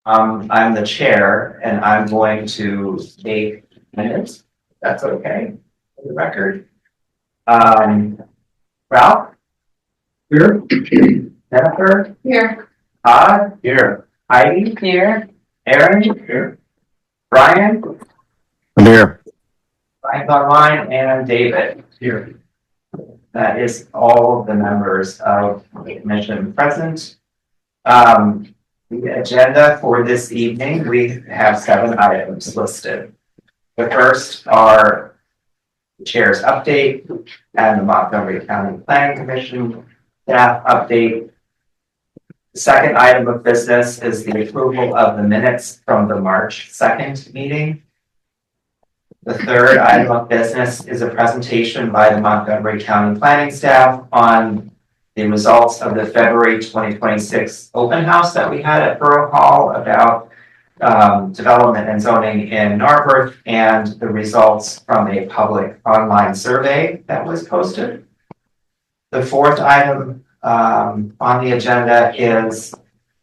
I'm the chair and I'm going to take minutes. That's okay for the record. Ralph? Here. Jennifer? Here. Todd? Here. Heidi? Here. Aaron? Here. Brian? I'm here. Brian's online and David? Here. That is all of the members of the commission present. The agenda for this evening, we have 7 items listed. The first are the chair's update and the Montgomery County Planning Commission staff update. The second item of business is the approval of the minutes from the March 2nd meeting. The third item of business is a presentation by the Montgomery County Planning staff on the results of the February 2026 open house that we had at Borough Hall about development and zoning in Narberth and the results from a public online survey that was posted. The fourth item on the agenda is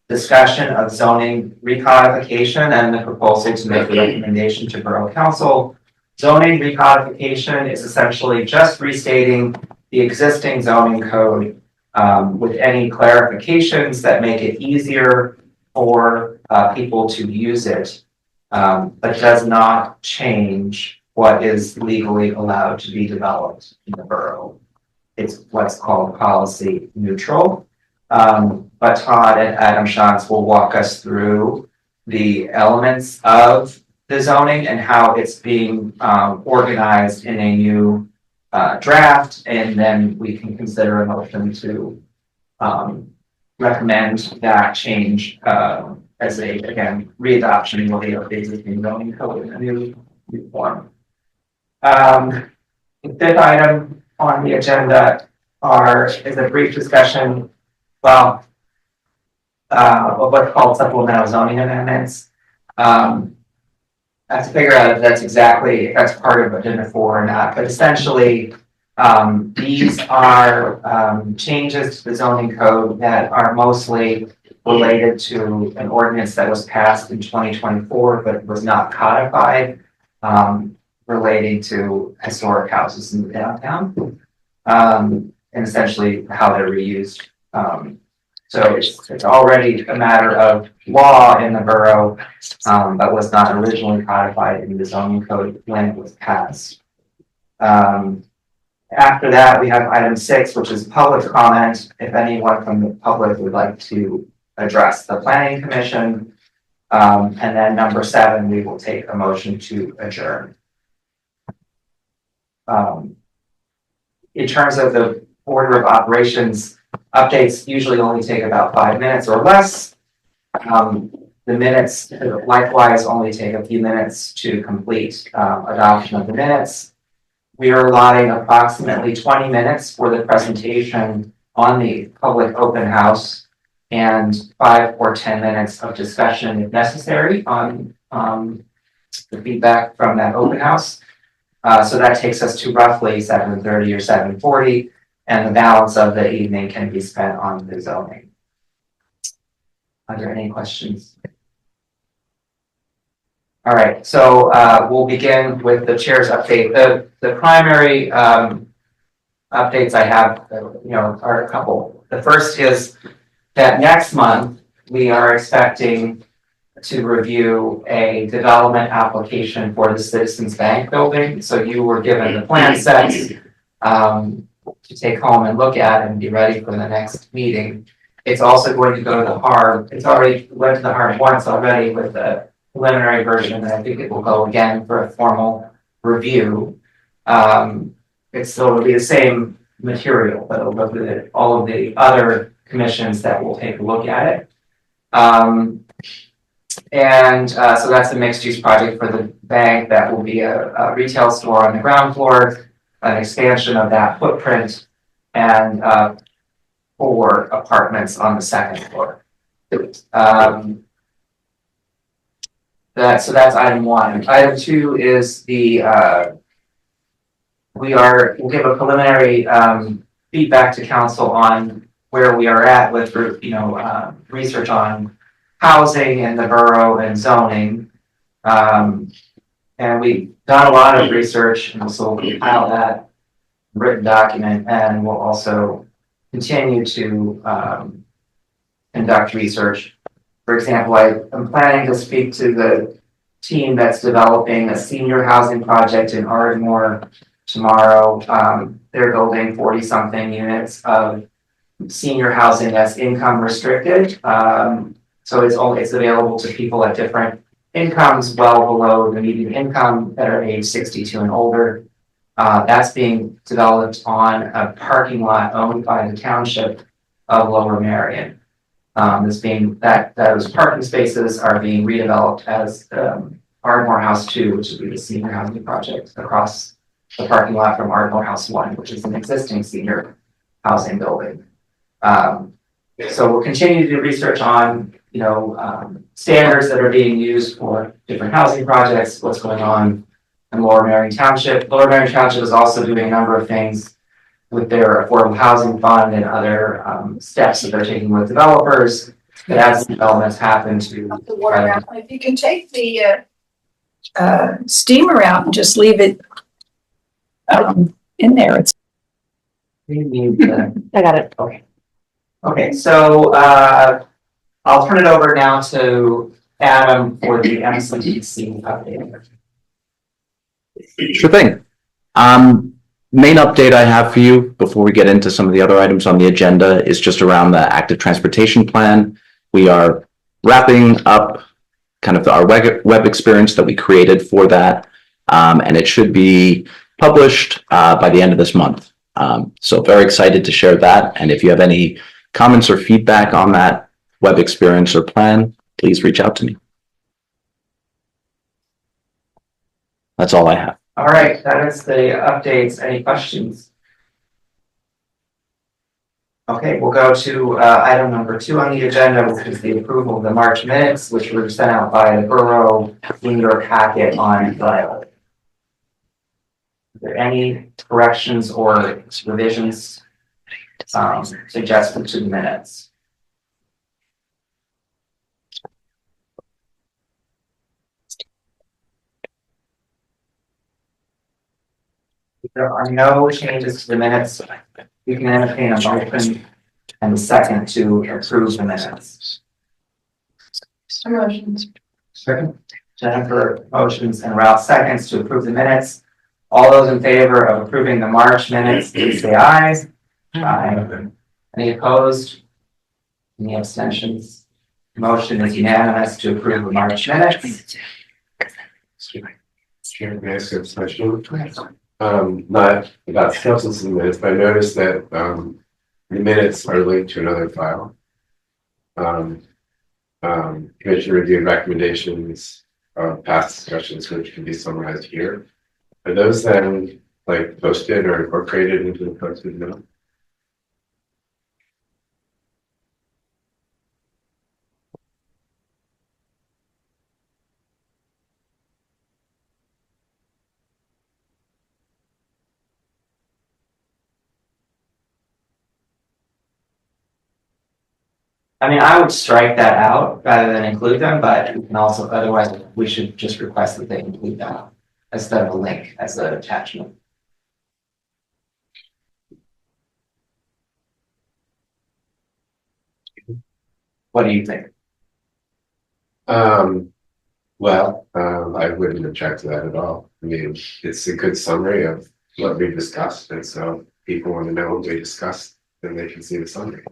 discussion of zoning recodification and the proposal to make a recommendation to Borough Council. Zoning recodification is essentially just restating the existing zoning code with any clarifications that make it easier for people to use it, but does not change what is legally allowed to be developed in the borough. It's what's called policy neutral. But Todd and Adam Schatz will walk us through the elements of the zoning and how it's being organized in a new draft, and then we can consider a motion to recommend that change as a, again, readoption of the existing zoning code in a new form. The fifth item on the agenda is a brief discussion, of what's called supplemental zoning amendments. I have to figure out if that's part of agenda 4 or not, but essentially, these are changes to the zoning code that are mostly related to an ordinance that was passed in 2024, but was not codified, relating to historic houses in the downtown, and essentially how they're reused. So it's already a matter of law in the borough, but was not originally codified in the zoning code when it was passed. After that, we have item 6, which is public comment. If anyone from the public would like to address the planning commission. And then number 7, we will take a motion to adjourn. In terms of the order of operations, updates usually only take about 5 minutes or less. The minutes likewise only take a few minutes to complete adoption of the minutes. We are allotting approximately 20 minutes for the presentation on the public open house and 5 or 10 minutes of discussion if necessary on the feedback from that open house. So that takes us to roughly 7:30 or 7:40, and the balance of the evening can be spent on the zoning. Are there any questions? All right, so we'll begin with the chair's update. The primary updates I have, are a couple. The first is that next month we are expecting to review a development application for the Citizens Bank building. So you were given the plan sets to take home and look at and be ready for the next meeting. It's also going to go to the HARB. It's already went to the HARB once already with the preliminary version, and I think it will go again for a formal review. It's still be the same material, but it'll look at all of the other commissions that will take a look at it. So that's a mixed-use project for the bank. That will be a retail store on the ground floor, an expansion of that footprint, and 4 apartments on the second floor. So that's item 1. Item 2 is we'll give a preliminary feedback to council on where we are at with research on housing in the borough and zoning. And we've done a lot of research, and so we'll compile that written document, and we'll also continue to conduct research. For example, I'm planning to speak to the team that's developing a senior housing project in Ardmore tomorrow. They're building 40-something units of senior housing that's income restricted. So it's available to people at different incomes well below the median income that are age 62 and older. That's being developed on a parking lot owned by the township of Lower Marion. Those parking spaces are being redeveloped as Ardmore House 2, which would be the senior housing project across the parking lot from Ardmore House 1, which is an existing senior housing building. So we'll continue to do research on, standards that are being used for different housing projects, what's going on in Lower Marion Township. Lower Marion Township is also doing a number of things with their affordable housing fund and other steps that they're taking with developers. But as developments happen to the water out. If you can take the steamer out and just leave it in there, it's. I got it. Okay. Okay, so I'll turn it over now to Adam for the MCDC update. Sure thing. Main update I have for you before we get into some of the other items on the agenda is just around the active transportation plan. We are wrapping up kind of our web experience that we created for that, and it should be published by the end of this month. So very excited to share that. And if you have any comments or feedback on that web experience or plan, please reach out to me. That's all I have. All right, that is the updates. Any questions? Okay, we'll go to item number 2 on the agenda, which is the approval of the March minutes, which were sent out by the borough in your packet on file. Are there any corrections or revisions suggested to the minutes? If there are no changes to the minutes, you can entertain a motion and a second to approve the minutes. Motions. Second. Jennifer motions and Ralph seconds to approve the minutes. All those in favor of approving the March minutes, please say aye. Aye. Any opposed? Any abstentions? Motion is unanimous to approve the March minutes. Chair, may I ask a question? Not about substance of the minutes, but I noticed that the minutes are linked to another file. Commission reviewed recommendations of past discussions, which can be summarized here. Are those then like posted or incorporated into the posted note? I mean, I would strike that out rather than include them, but we can also, otherwise, we should just request that they include that instead of a link as an attachment. What do you think? I wouldn't object to that at all. I mean, it's a good summary of what we discussed, and so if people want to know what we discussed, then they can see the summary.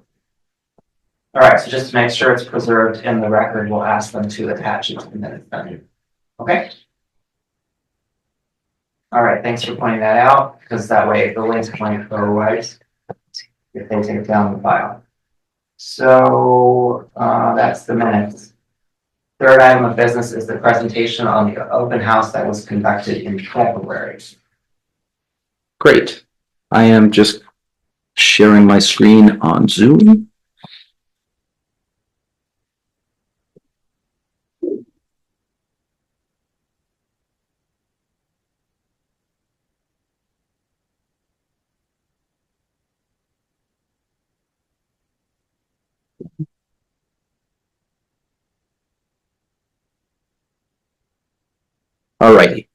All right, so just to make sure it's preserved in the record, we'll ask them to attach it to the minutes then. Okay. All right, thanks for pointing that out, because that way the links might go away if they take down the file. So that's the minutes. Third item of business is the presentation on the open house that was conducted in February. Great. I am just sharing my screen on Zoom. All righty.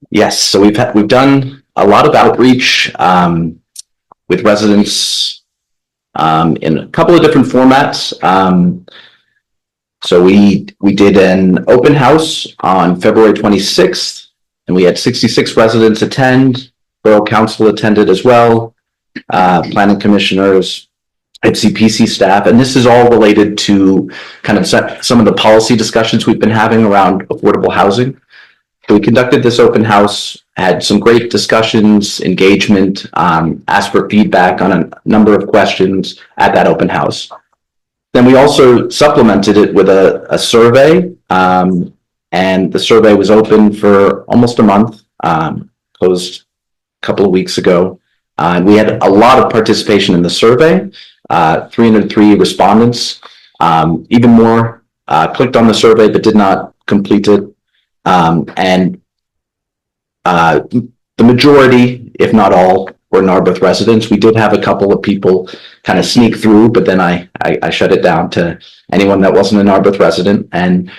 Yes, so we've done a lot of outreach with residents in a couple of different formats. So we did an open house on February 26th, and we had 66 residents attend. Borough Council attended as well, planning commissioners, IPCPC staff, and this is all related to kind of some of the policy discussions we've been having around affordable housing. So we conducted this open house, had some great discussions, engagement, asked for feedback on a number of questions at that open house. Then we also supplemented it with a survey, and the survey was open for almost a month, closed a couple of weeks ago. And we had a lot of participation in the survey, 303 respondents, even more clicked on the survey but did not complete it. And the majority, if not all, were Narberth residents. We did have a couple of people kind of sneak through, but then I shut it down to anyone that wasn't a Narberth resident. And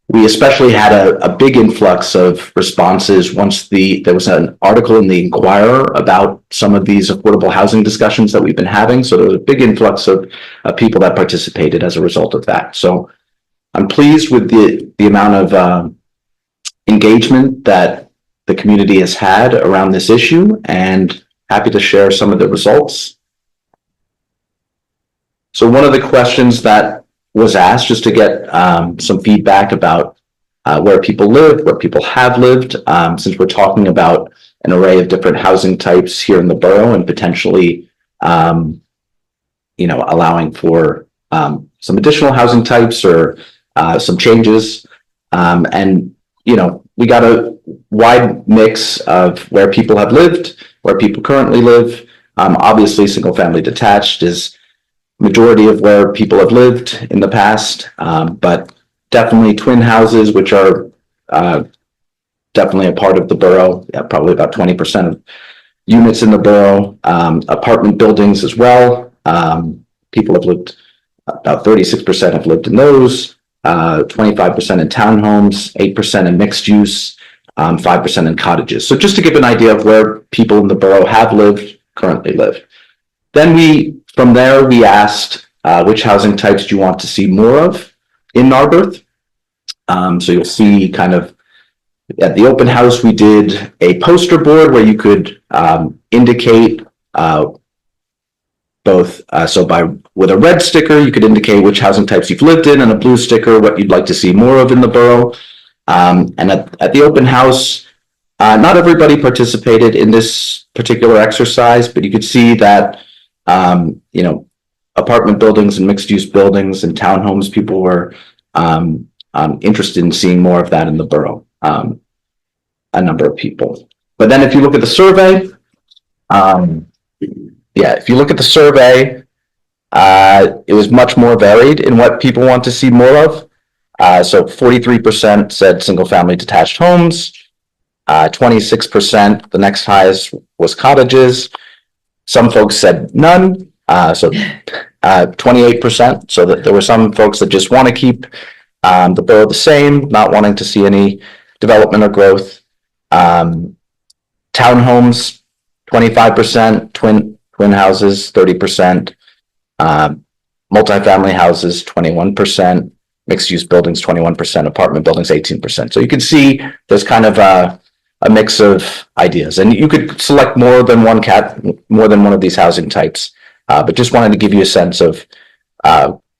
we especially had a big influx of responses once there was an article in the Inquirer about some of these affordable housing discussions that we've been having. So there was a big influx of people that participated as a result of that. So I'm pleased with the amount of engagement that the community has had around this issue, and happy to share some of the results. So one of the questions that was asked, just to get some feedback about where people live, where people have lived, since we're talking about an array of different housing types here in the borough and potentially, allowing for some additional housing types or some changes. We got a wide mix of where people have lived, where people currently live. Obviously, single family detached is majority of where people have lived in the past, but definitely twin houses, which are definitely a part of the borough, probably about 20% of units in the borough, apartment buildings as well. People have lived, about 36% have lived in those, 25% in townhomes, 8% in mixed use, 5% in cottages. So just to give an idea of where people in the borough have lived, currently live. Then from there, we asked which housing types do you want to see more of in Narberth? So you'll see kind of at the open house, we did a poster board where you could indicate both. With a red sticker, you could indicate which housing types you've lived in, and a blue sticker, what you'd like to see more of in the borough. And at the open house, not everybody participated in this particular exercise, but you could see that, apartment buildings and mixed use buildings and townhomes, people were interested in seeing more of that in the borough, a number of people. But then if you look at the survey, if you look at the survey, it was much more varied in what people want to see more of. So 43% said single family detached homes, 26%, the next highest was cottages. Some folks said none, 28%. So that there were some folks that just want to keep the borough the same, not wanting to see any development or growth. Townhomes, 25%, twin houses, 30%, multifamily houses, 21%, mixed use buildings, 21%, apartment buildings, 18%. So you can see there's kind of a mix of ideas, and you could select more than one of these housing types, but just wanted to give you a sense of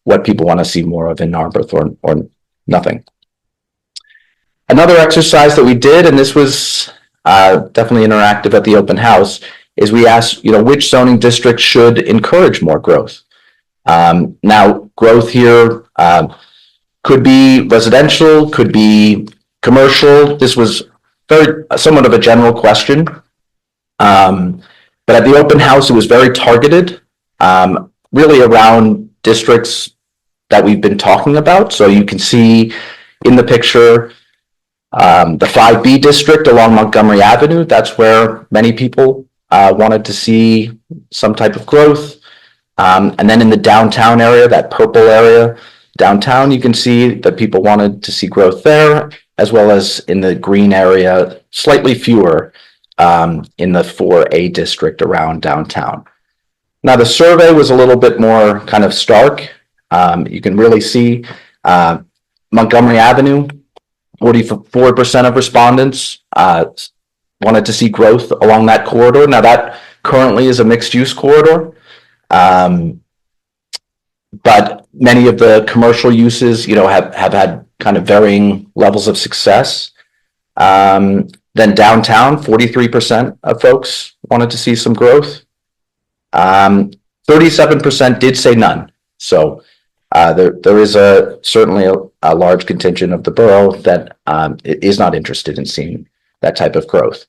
what people want to see more of in Narberth or nothing. Another exercise that we did, and this was definitely interactive at the open house, is we asked, which zoning district should encourage more growth. Now, growth here could be residential, could be commercial. This was somewhat of a general question. But at the open house, it was very targeted, really around districts that we've been talking about. So you can see in the picture, the 5B district along Montgomery Avenue. That's where many people wanted to see some type of growth. And then in the downtown area, that purple area, downtown, you can see that people wanted to see growth there. as well as in the green area, slightly fewer in the 4A district around downtown. Now, the survey was a little bit more kind of stark. You can really see Montgomery Avenue, 44% of respondents wanted to see growth along that corridor. Now, that currently is a mixed-use corridor, but many of the commercial uses, have had kind of varying levels of success. Then downtown, 43% of folks wanted to see some growth. 37% did say none. So there is certainly a large contingent of the borough that is not interested in seeing that type of growth.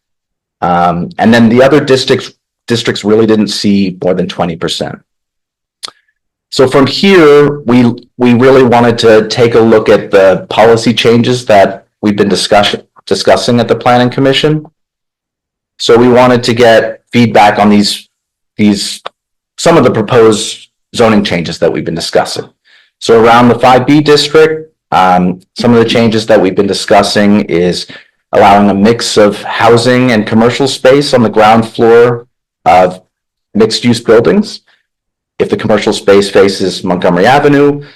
And then the other districts really didn't see more than 20%. So from here, we really wanted to take a look at the policy changes that we've been discussing at the Planning Commission. So we wanted to get feedback on some of the proposed zoning changes that we've been discussing. So around the 5B district, some of the changes that we've been discussing is allowing a mix of housing and commercial space on the ground floor of mixed-use buildings, if the commercial space faces Montgomery Avenue,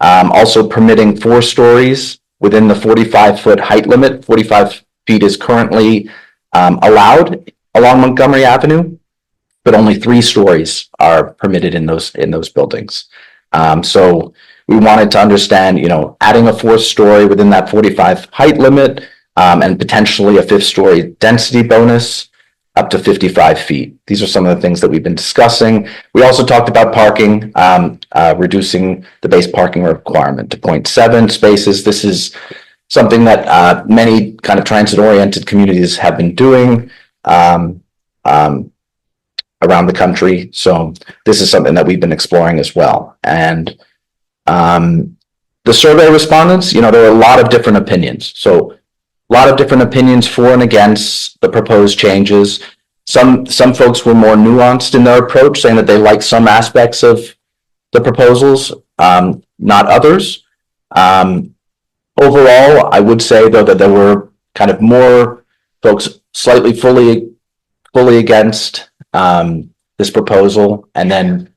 also permitting 4 stories within the 45-foot height limit. 45 feet is currently allowed along Montgomery Avenue, but only 3 stories are permitted in those buildings. So we wanted to understand, adding a 4th story within that 45 height limit, and potentially a 5th story density bonus up to 55 feet. These are some of the things that we've been discussing. We also talked about parking, reducing the base parking requirement to 0.7 spaces. This is something that many kind of transit-oriented communities have been doing around the country. So this is something that we've been exploring as well. And the survey respondents, there are a lot of different opinions. So a lot of different opinions for and against the proposed changes. Some folks were more nuanced in their approach, saying that they like some aspects of the proposals, not others. Overall, I would say, though, that there were kind of more folks slightly fully against this proposal, and then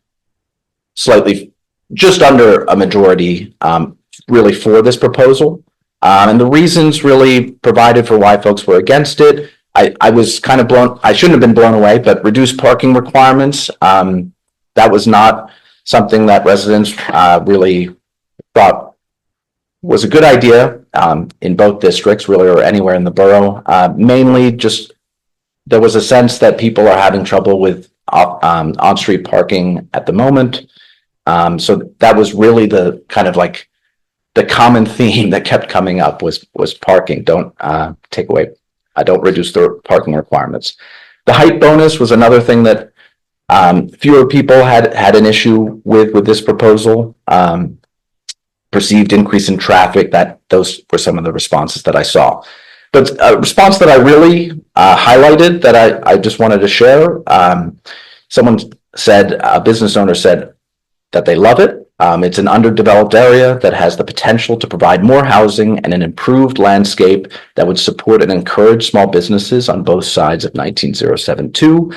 slightly just under a majority really for this proposal. And the reasons really provided for why folks were against it, I was kind of I shouldn't have been blown away, but reduced parking requirements, that was not something that residents really thought was a good idea in both districts, really, or anywhere in the borough. Mainly just, there was a sense that people are having trouble with on-street parking at the moment. So that was really the kind of like the common theme that kept coming up was parking. Don't don't reduce the parking requirements. The height bonus was another thing that fewer people had an issue with this proposal. Perceived increase in traffic, those were some of the responses that I saw. But a response that I really highlighted that I just wanted to share, someone said, a business owner said that they love it. It's an underdeveloped area that has the potential to provide more housing and an improved landscape that would support and encourage small businesses on both sides of 19072.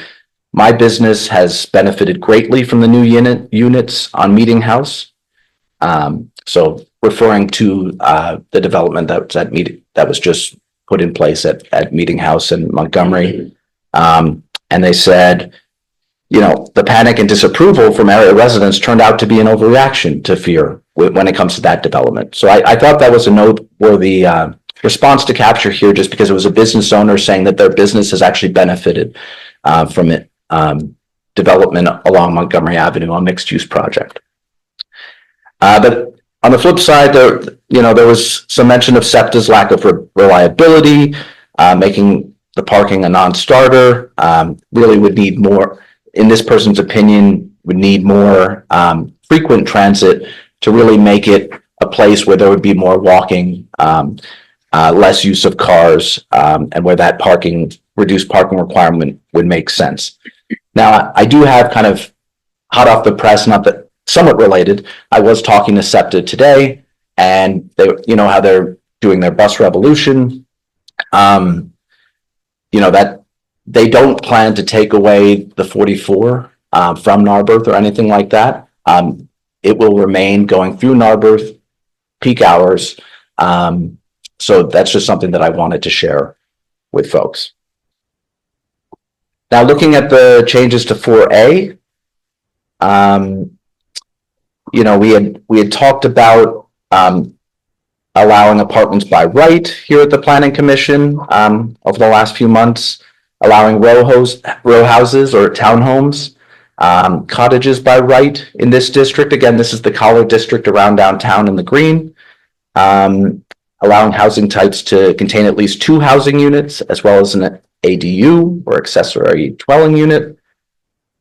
My business has benefited greatly from the new units on Meeting House. So referring to the development that was just put in place at Meeting House in Montgomery. And they said, the panic and disapproval from area residents turned out to be an overreaction to fear when it comes to that development. So I thought that was a noteworthy response to capture here, just because it was a business owner saying that their business has actually benefited from it, development along Montgomery Avenue on mixed-use project. But on the flip side, there was some mention of SEPTA's lack of reliability, making the parking a non-starter. Really would need more, in this person's opinion, would need more frequent transit to really make it a place where there would be more walking, less use of cars, and where that reduced parking requirement would make sense. Now, I do have kind of hot off the press, not that somewhat related. I was talking to SEPTA today, and they, how they're doing their bus revolution. That they don't plan to take away the 44 from Narberth or anything like that. It will remain going through Narberth peak hours. So that's just something that I wanted to share with folks. Now, looking at the changes to 4A, we had talked about allowing apartments by right here at the Planning Commission over the last few months, allowing row houses or townhomes, cottages by right in this district. Again, this is the Collar District around downtown in the green. Allowing housing types to contain at least 2 housing units, as well as an ADU or accessory dwelling unit.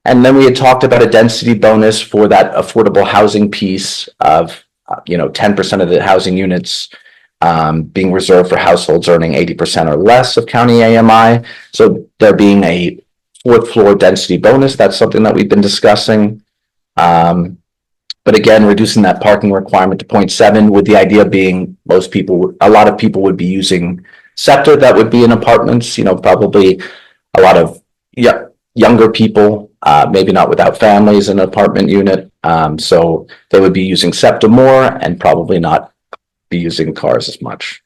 And then we had talked about a density bonus for that affordable housing piece of 10% of the housing units being reserved for households earning 80% or less of county AMI. So there being a 4th floor density bonus, that's something that we've been discussing. But again, reducing that parking requirement to 0.7, with the idea being a lot of people would be using SEPTA that would be in apartments, probably a lot of younger people, maybe not without families in an apartment unit. So they would be using SEPTA more and probably not be using cars as much.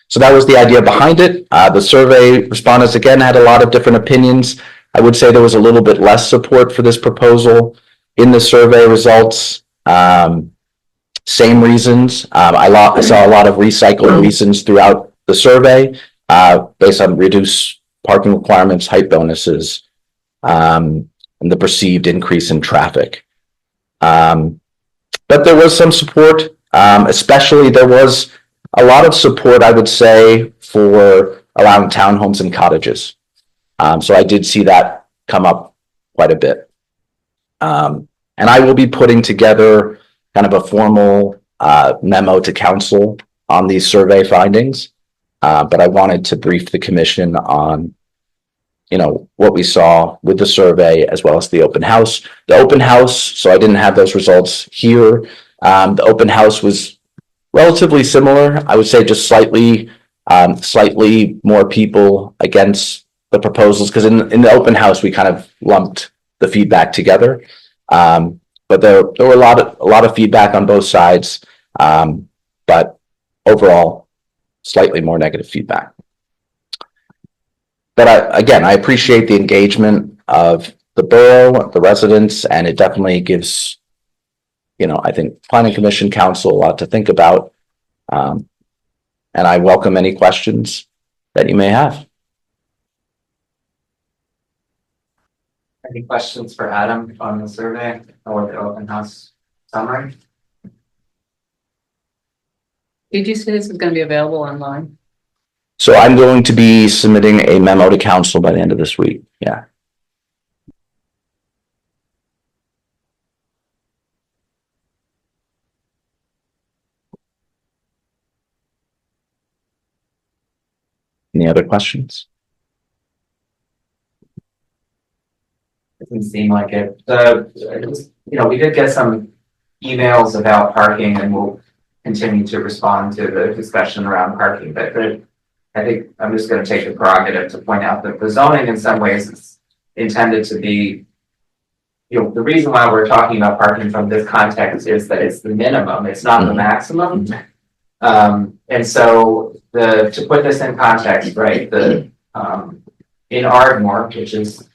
So that was the idea behind it. The survey respondents, again, had a lot of different opinions. I would say there was a little bit less support for this proposal in the survey results. Same reasons. I saw a lot of recycled reasons throughout the survey based on reduced parking requirements, height bonuses, and the perceived increase in traffic. But there was some support, especially there was a lot of support, I would say, for allowing townhomes and cottages. So I did see that come up quite a bit. And I will be putting together kind of a formal memo to council on these survey findings. But I wanted to brief the commission on, what we saw with the survey as well as the open house. The open house, so I didn't have those results here. The open house was relatively similar. I would say just slightly more people against the proposals, because in the open house we kind of lumped the feedback together. But there were a lot of feedback on both sides. But overall, slightly more negative feedback. But I appreciate the engagement of the borough, the residents, and it definitely gives, I think Planning Commission Council a lot to think about. And I welcome any questions that you may have. Any questions for Adam on the survey or the open house summary? Did you say this is going to be available online? So I'm going to be submitting a memo to council by the end of this week. Yeah. Any other questions? Doesn't seem like it. We did get some emails about parking, and we'll continue to respond to the discussion around parking. But I think I'm just going to take the prerogative to point out that the zoning in some ways is intended to be, the reason why we're talking about parking from this context is that it's the minimum, it's not the maximum. And so to put this in context, right, in Ardmore, which is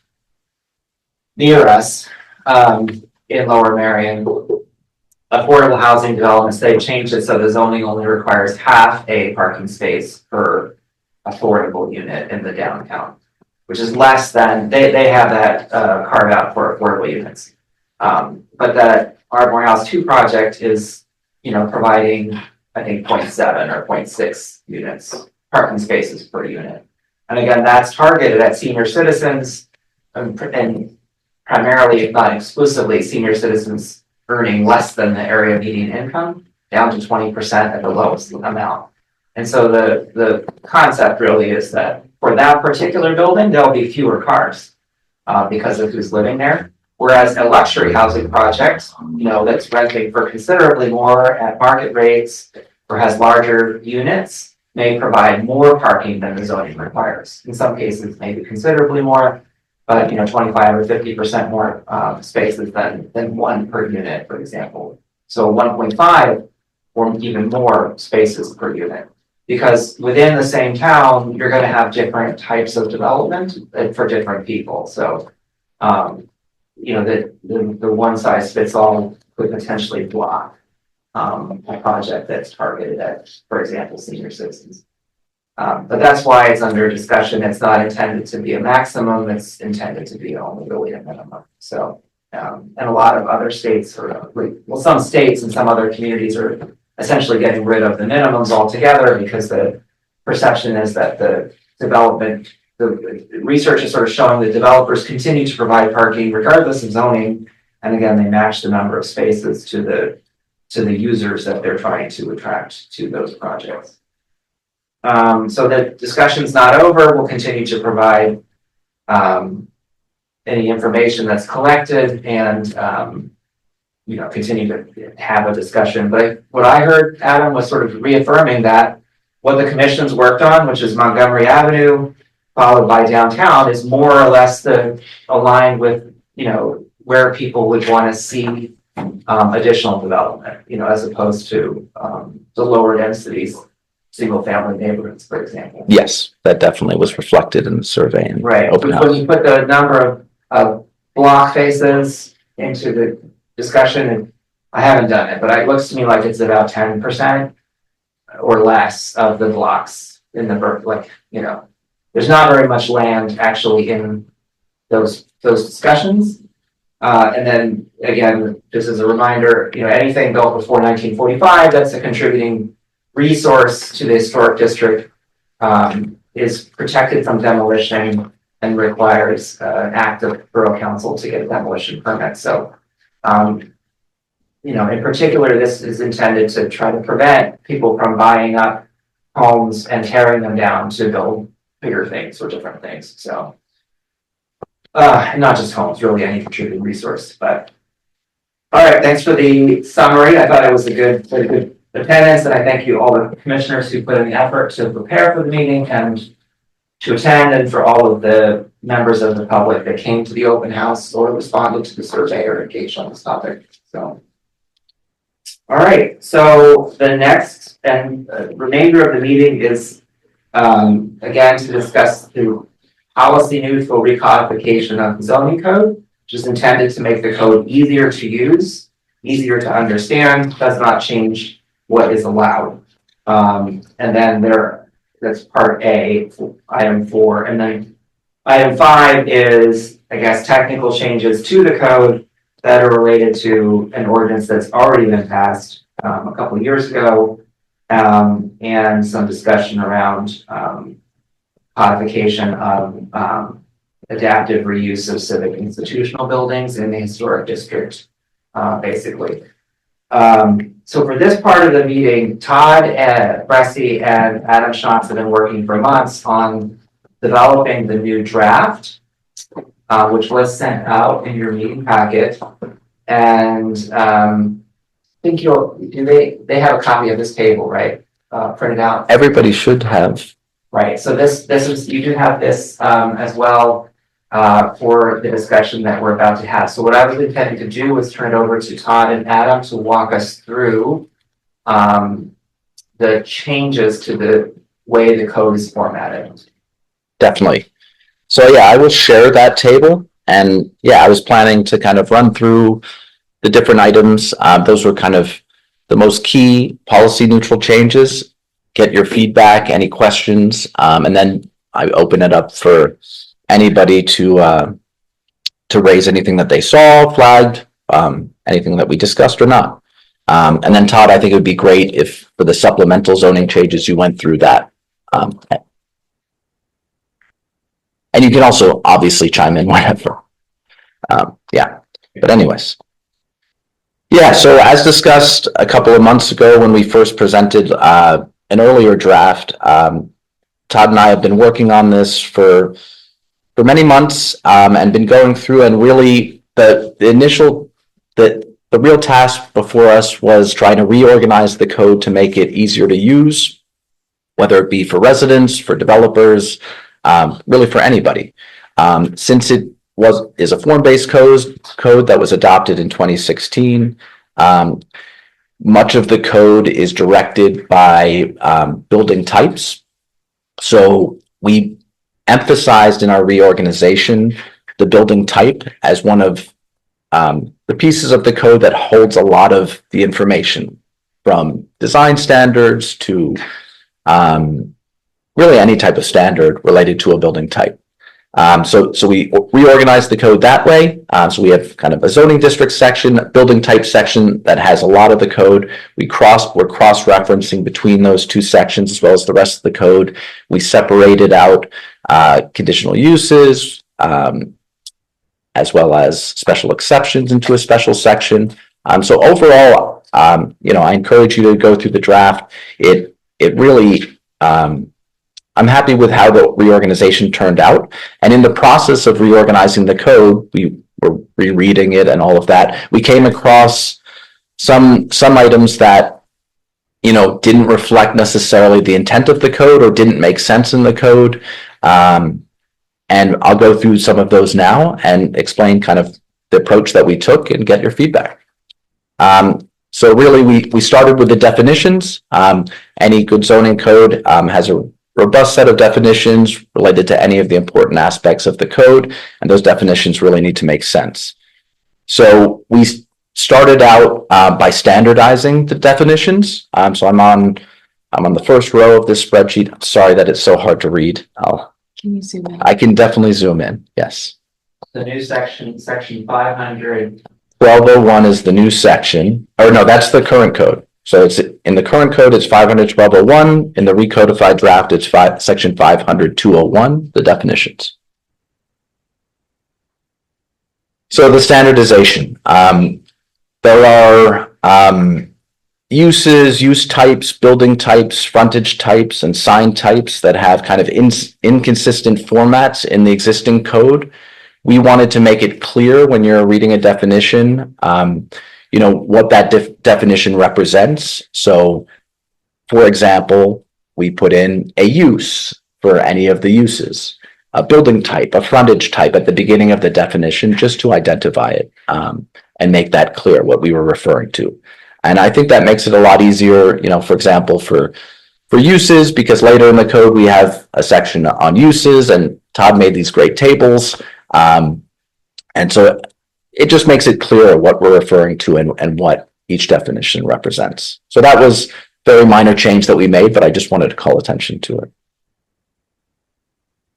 near us, in Lower Merion, affordable housing developments, they changed it so the zoning only requires half a parking space per affordable unit in the downtown, which is less than, they have that carve out for affordable units. But that Ardmore House 2 project is, providing, I think, 0.7 or 0.6 units, parking spaces per unit. And again, that's targeted at senior citizens and primarily, if not exclusively, senior citizens earning less than the area median income, down to 20% at the lowest amount. And so the concept really is that for that particular building, there'll be fewer cars because of who's living there. Whereas a luxury housing project, that's renting for considerably more at market rates, or has larger units may provide more parking than the zoning requires. In some cases, maybe considerably more, but 25 or 50% more spaces than one per unit, for example. So 1.5 or even more spaces per unit. Because within the same town, you're going to have different types of development for different people. So, the one size fits all could potentially block a project that's targeted at, for example, senior citizens. But that's why it's under discussion. It's not intended to be a maximum. It's intended to be only really a minimum. So, and a lot of other states some states and some other communities are essentially getting rid of the minimums altogether because the perception is that the research is sort of showing that developers continue to provide parking regardless of zoning. And again, they match the number of spaces to the users that they're trying to attract to those projects. So the discussion's not over. We'll continue to provide any information that's collected and continue to have a discussion. But what I heard, Adam, was sort of reaffirming that what the commission's worked on, which is Montgomery Avenue, followed by downtown, is more or less aligned with, where people would want to see additional development, as opposed to the lower densities, single family neighborhoods, for example. Yes, that definitely was reflected in the survey. And Right. open house. When you put the number of block faces into the discussion, and I haven't done it, but it looks to me like it's about 10% or less of the blocks in the there's not very much land actually in those discussions. And then again, just as a reminder, anything built before 1945 that's a contributing resource to the historic district is protected from demolition and requires an act of borough council to get a demolition permit. So, in particular, this is intended to try to prevent people from buying up homes and tearing them down to build bigger things or different things. So, not just homes, really any contributing resource. But all right, thanks for the summary. I thought it was a good attendance, and I thank you all the commissioners who put in the effort to prepare for the meeting and to attend, and for all of the members of the public that came to the open house or responded to the survey or engaged on this topic. So, all right. So the next and remainder of the meeting is again to discuss the policy neutral recodification of the zoning code, which is intended to make the code easier to use, easier to understand, does not change what is allowed. And then that's part A, item 4. And then item 5 is, I guess, technical changes to the code that are related to an ordinance that's already been passed a couple of years ago, and some discussion around codification of adaptive reuse of civic institutional buildings in the historic district, basically. So for this part of the meeting, Todd Bressi and Adam Schatz have been working for months on developing the new draft, which was sent out in your meeting packet. And I think they have a copy of this table, right? Printed out. Everybody should have. Right. So this is, you do have this as well for the discussion that we're about to have. So what I was intending to do was turn it over to Todd and Adam to walk us through the changes to the way the code is formatted. Definitely. So yeah, I will share that table, and yeah, I was planning to kind of run through the different items. Those were kind of the most key policy neutral changes, get your feedback, any questions, and then I open it up for anybody to raise anything that they saw, flagged, anything that we discussed or not. And then Todd, I think it would be great if for the supplemental zoning changes, you went through that. And you can also obviously chime in whenever. Yeah, but anyways. Yeah, so as discussed a couple of months ago when we first presented an earlier draft, Todd and I have been working on this for many months and been going through, and really the the real task before us was trying to reorganize the code to make it easier to use, whether it be for residents, for developers, really for anybody. Since it is a form-based code that was adopted in 2016, much of the code is directed by building types. So we emphasized in our reorganization the building type as one of the pieces of the code that holds a lot of the information, from design standards to really any type of standard related to a building type. So we reorganized the code that way. So we have kind of a zoning district section, a building type section that has a lot of the code. We're cross-referencing between those two sections as well as the rest of the code. We separated out conditional uses, as well as special exceptions into a special section. So overall, I encourage you to go through the draft. It really, I'm happy with how the reorganization turned out. And in the process of reorganizing the code, we were rereading it and all of that. We came across some items that, didn't reflect necessarily the intent of the code or didn't make sense in the code. And I'll go through some of those now and explain kind of the approach that we took and get your feedback. So really, we started with the definitions. Any good zoning code has a robust set of definitions related to any of the important aspects of the code, and those definitions really need to make sense. So we started out by standardizing the definitions. So I'm on the first row of this spreadsheet. I'm sorry that it's so hard to read. Can you zoom in? I can definitely zoom in. Yes. The new section 500. 1201 is the new section, or no, that's the current code. So it's in the current code, it's 500-1201. In the recodified draft, it's section 500-201, the definitions. So the standardization. There are uses, use types, building types, frontage types, and sign types that have kind of inconsistent formats in the existing code. We wanted to make it clear when you're reading a definition, what that definition represents. So, for example, we put in a use for any of the uses, a building type, a frontage type at the beginning of the definition, just to identify it and make that clear what we were referring to. And I think that makes it a lot easier, for example, for uses, because later in the code we have a section on uses, and Todd made these great tables. And so it just makes it clear what we're referring to and what each definition represents. So that was a very minor change that we made, but I just wanted to call attention to it.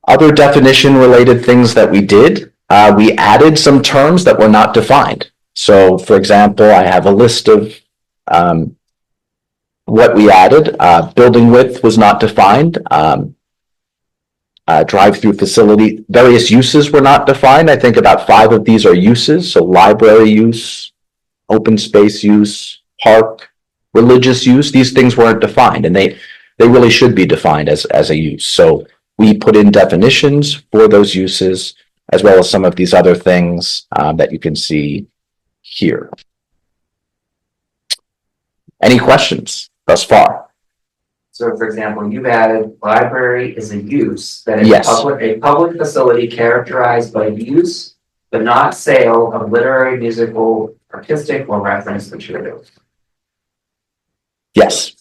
Other definition related things that we did, we added some terms that were not defined. So for example, I have a list of what we added. Building width was not defined. Drive-through facility, various uses were not defined. I think about 5 of these are uses. So library use, open space use, park, religious use, these things weren't defined, and they really should be defined as a use. So we put in definitions for those uses, as well as some of these other things that you can see here. Any questions thus far? So for example, you've added library is a use that is Yes. a public facility characterized by use, but not sale of literary, musical, artistic, or reference materials. Yes,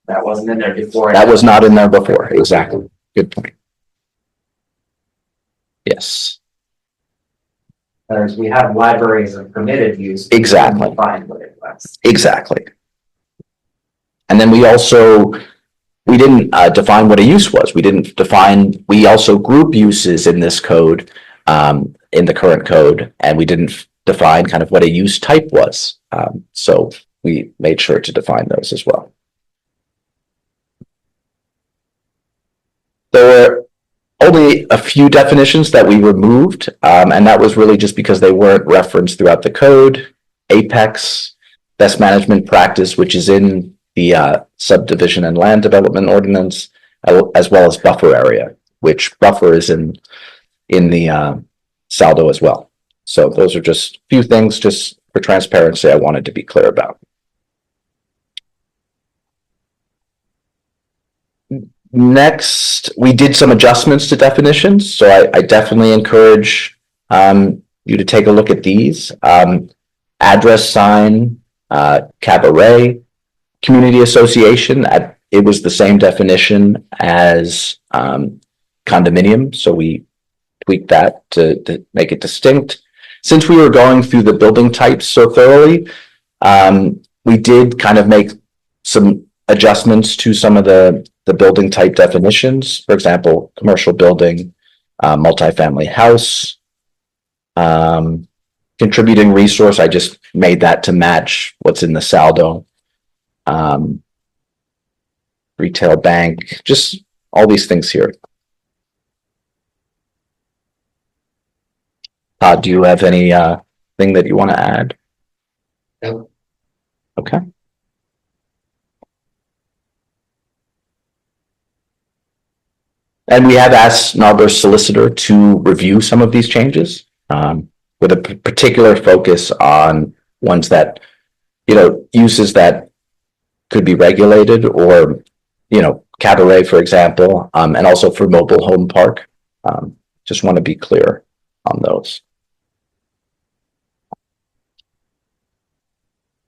That wasn't in there before. that was not in there before. Exactly. Good point. Yes, Whereas we have library as a permitted use. Exactly. Find what it was. exactly. And then we didn't define what a use was. We also group uses in this code, in the current code, and we didn't define kind of what a use type was. So we made sure to define those as well. There were only a few definitions that we removed, and that was really just because they weren't referenced throughout the code. Apex, best management practice, which is in the subdivision and land development ordinance, as well as buffer area, which buffer is in the saldo as well. So those are just a few things just for transparency, I wanted to be clear about. Next, we did some adjustments to definitions, so I definitely encourage you to take a look at these. Address sign, cabaret, community association, it was the same definition as condominium, so we tweaked that to make it distinct. Since we were going through the building types so thoroughly, we did kind of make some adjustments to some of the building type definitions. For example, commercial building, multifamily house, contributing resource. I just made that to match what's in the saldo. Retail bank, just all these things here. Do you have any thing that you want to add? No. Okay. And we have asked Narberth's solicitor to review some of these changes with a particular focus on ones that, uses that could be regulated, or, cabaret, for example, and also for mobile home park. Just want to be clear on those.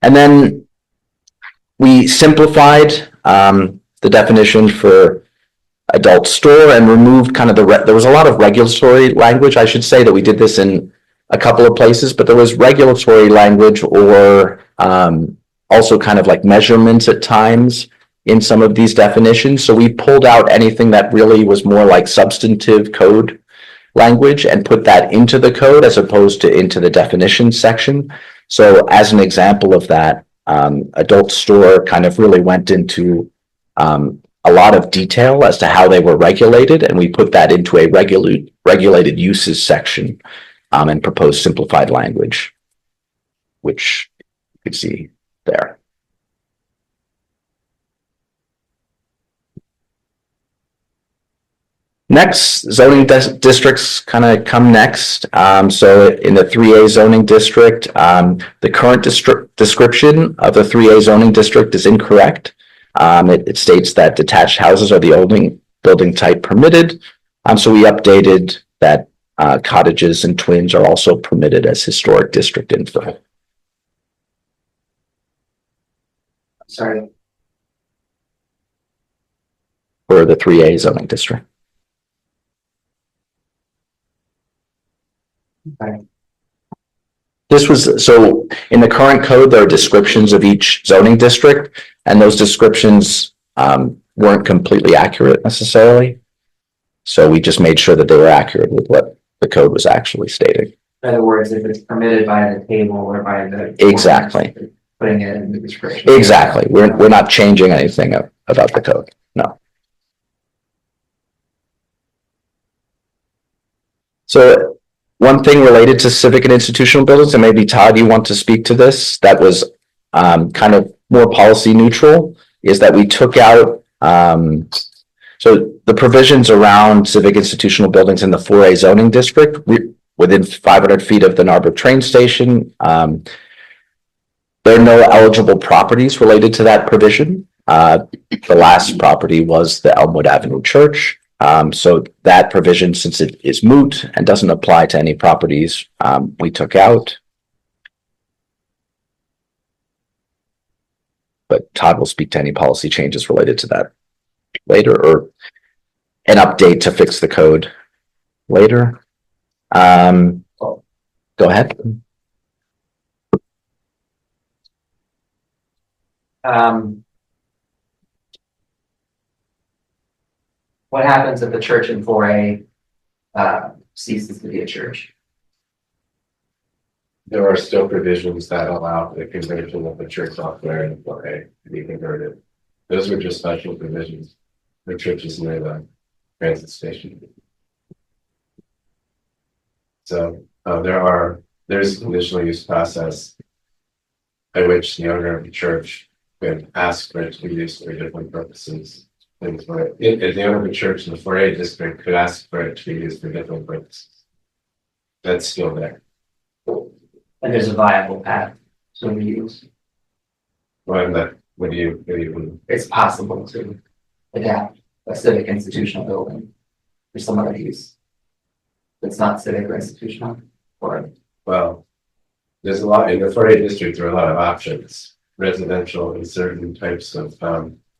And then we simplified the definition for adult store and removed kind of there was a lot of regulatory language. I should say that we did this in a couple of places, but there was regulatory language or also kind of like measurements at times in some of these definitions. So we pulled out anything that really was more like substantive code language and put that into the code as opposed to into the definition section. So as an example of that, adult store kind of really went into a lot of detail as to how they were regulated, and we put that into a regulated uses section and proposed simplified language, which you can see there. Next, zoning districts kind of come next. So in the 3A zoning district, the current description of the 3A zoning district is incorrect. It states that detached houses are the only building type permitted. So we updated that cottages and twins are also permitted as historic district info. Sorry. For the 3A zoning district. Okay. This was, so in the current code, there are descriptions of each zoning district, and those descriptions weren't completely accurate necessarily. So we just made sure that they were accurate with what the code was actually stating. In other words, if it's permitted by the table or by the. Exactly. Putting it in the description. Exactly. We're not changing anything about the code. No. So one thing related to civic and institutional buildings, and maybe Todd, you want to speak to this, that was kind of more policy neutral, is that we took out, so the provisions around civic institutional buildings in the 4A zoning district, within 500 feet of the Narberth train station, there are no eligible properties related to that provision. The last property was the Elmwood Avenue Church. So that provision, since it is moot and doesn't apply to any properties, we took out. But Todd will speak to any policy changes related to that later, or an update to fix the code later. Go ahead. What happens if the church in 4A ceases to be a church? There are still provisions that allow the conversion of the church software in 4A to be converted. Those were just special provisions. The church is near the transit station. So there's a conditional use process by which the owner of the church could ask for it to be used for different purposes. And for if the owner of the church in the 4A district could ask for it to be used for different purposes. That's still there. And there's a viable path to reuse. When that, what do you, It's possible to adapt a civic institutional building for some other use. It's not civic or institutional, or well, there's a lot, in the 4A district, there are a lot of options. Residential and certain types of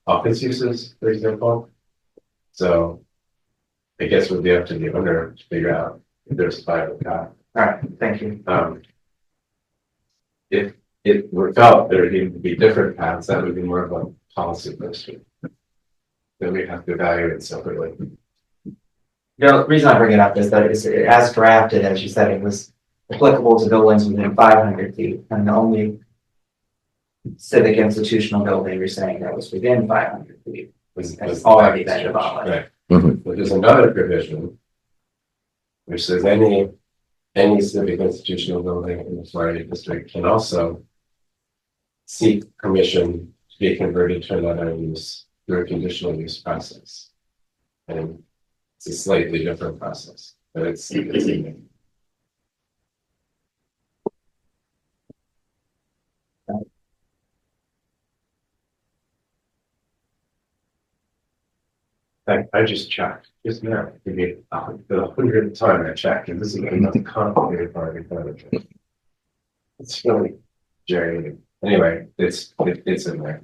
office uses, for example. So I guess it would be up to the owner to figure out if there's a viable path. all right, thank you. If it were felt there needed to be different paths, that would be more of a policy question. Then we have to evaluate separately. The reason I bring it up is that it's as drafted, as you said, it was applicable to buildings within 500 feet, and the only civic institutional building you're saying that was within 500 feet has already been demolished. Right. Mhm. But there's another provision which says any civic institutional building in the 4A district can also seek permission to be converted to another use through a conditional use process. And it's a slightly different process, but it's in there. I just checked just now. Maybe the 100th time I checked, and this is another complicated part of it. It's really jarring. Anyway, it's in there.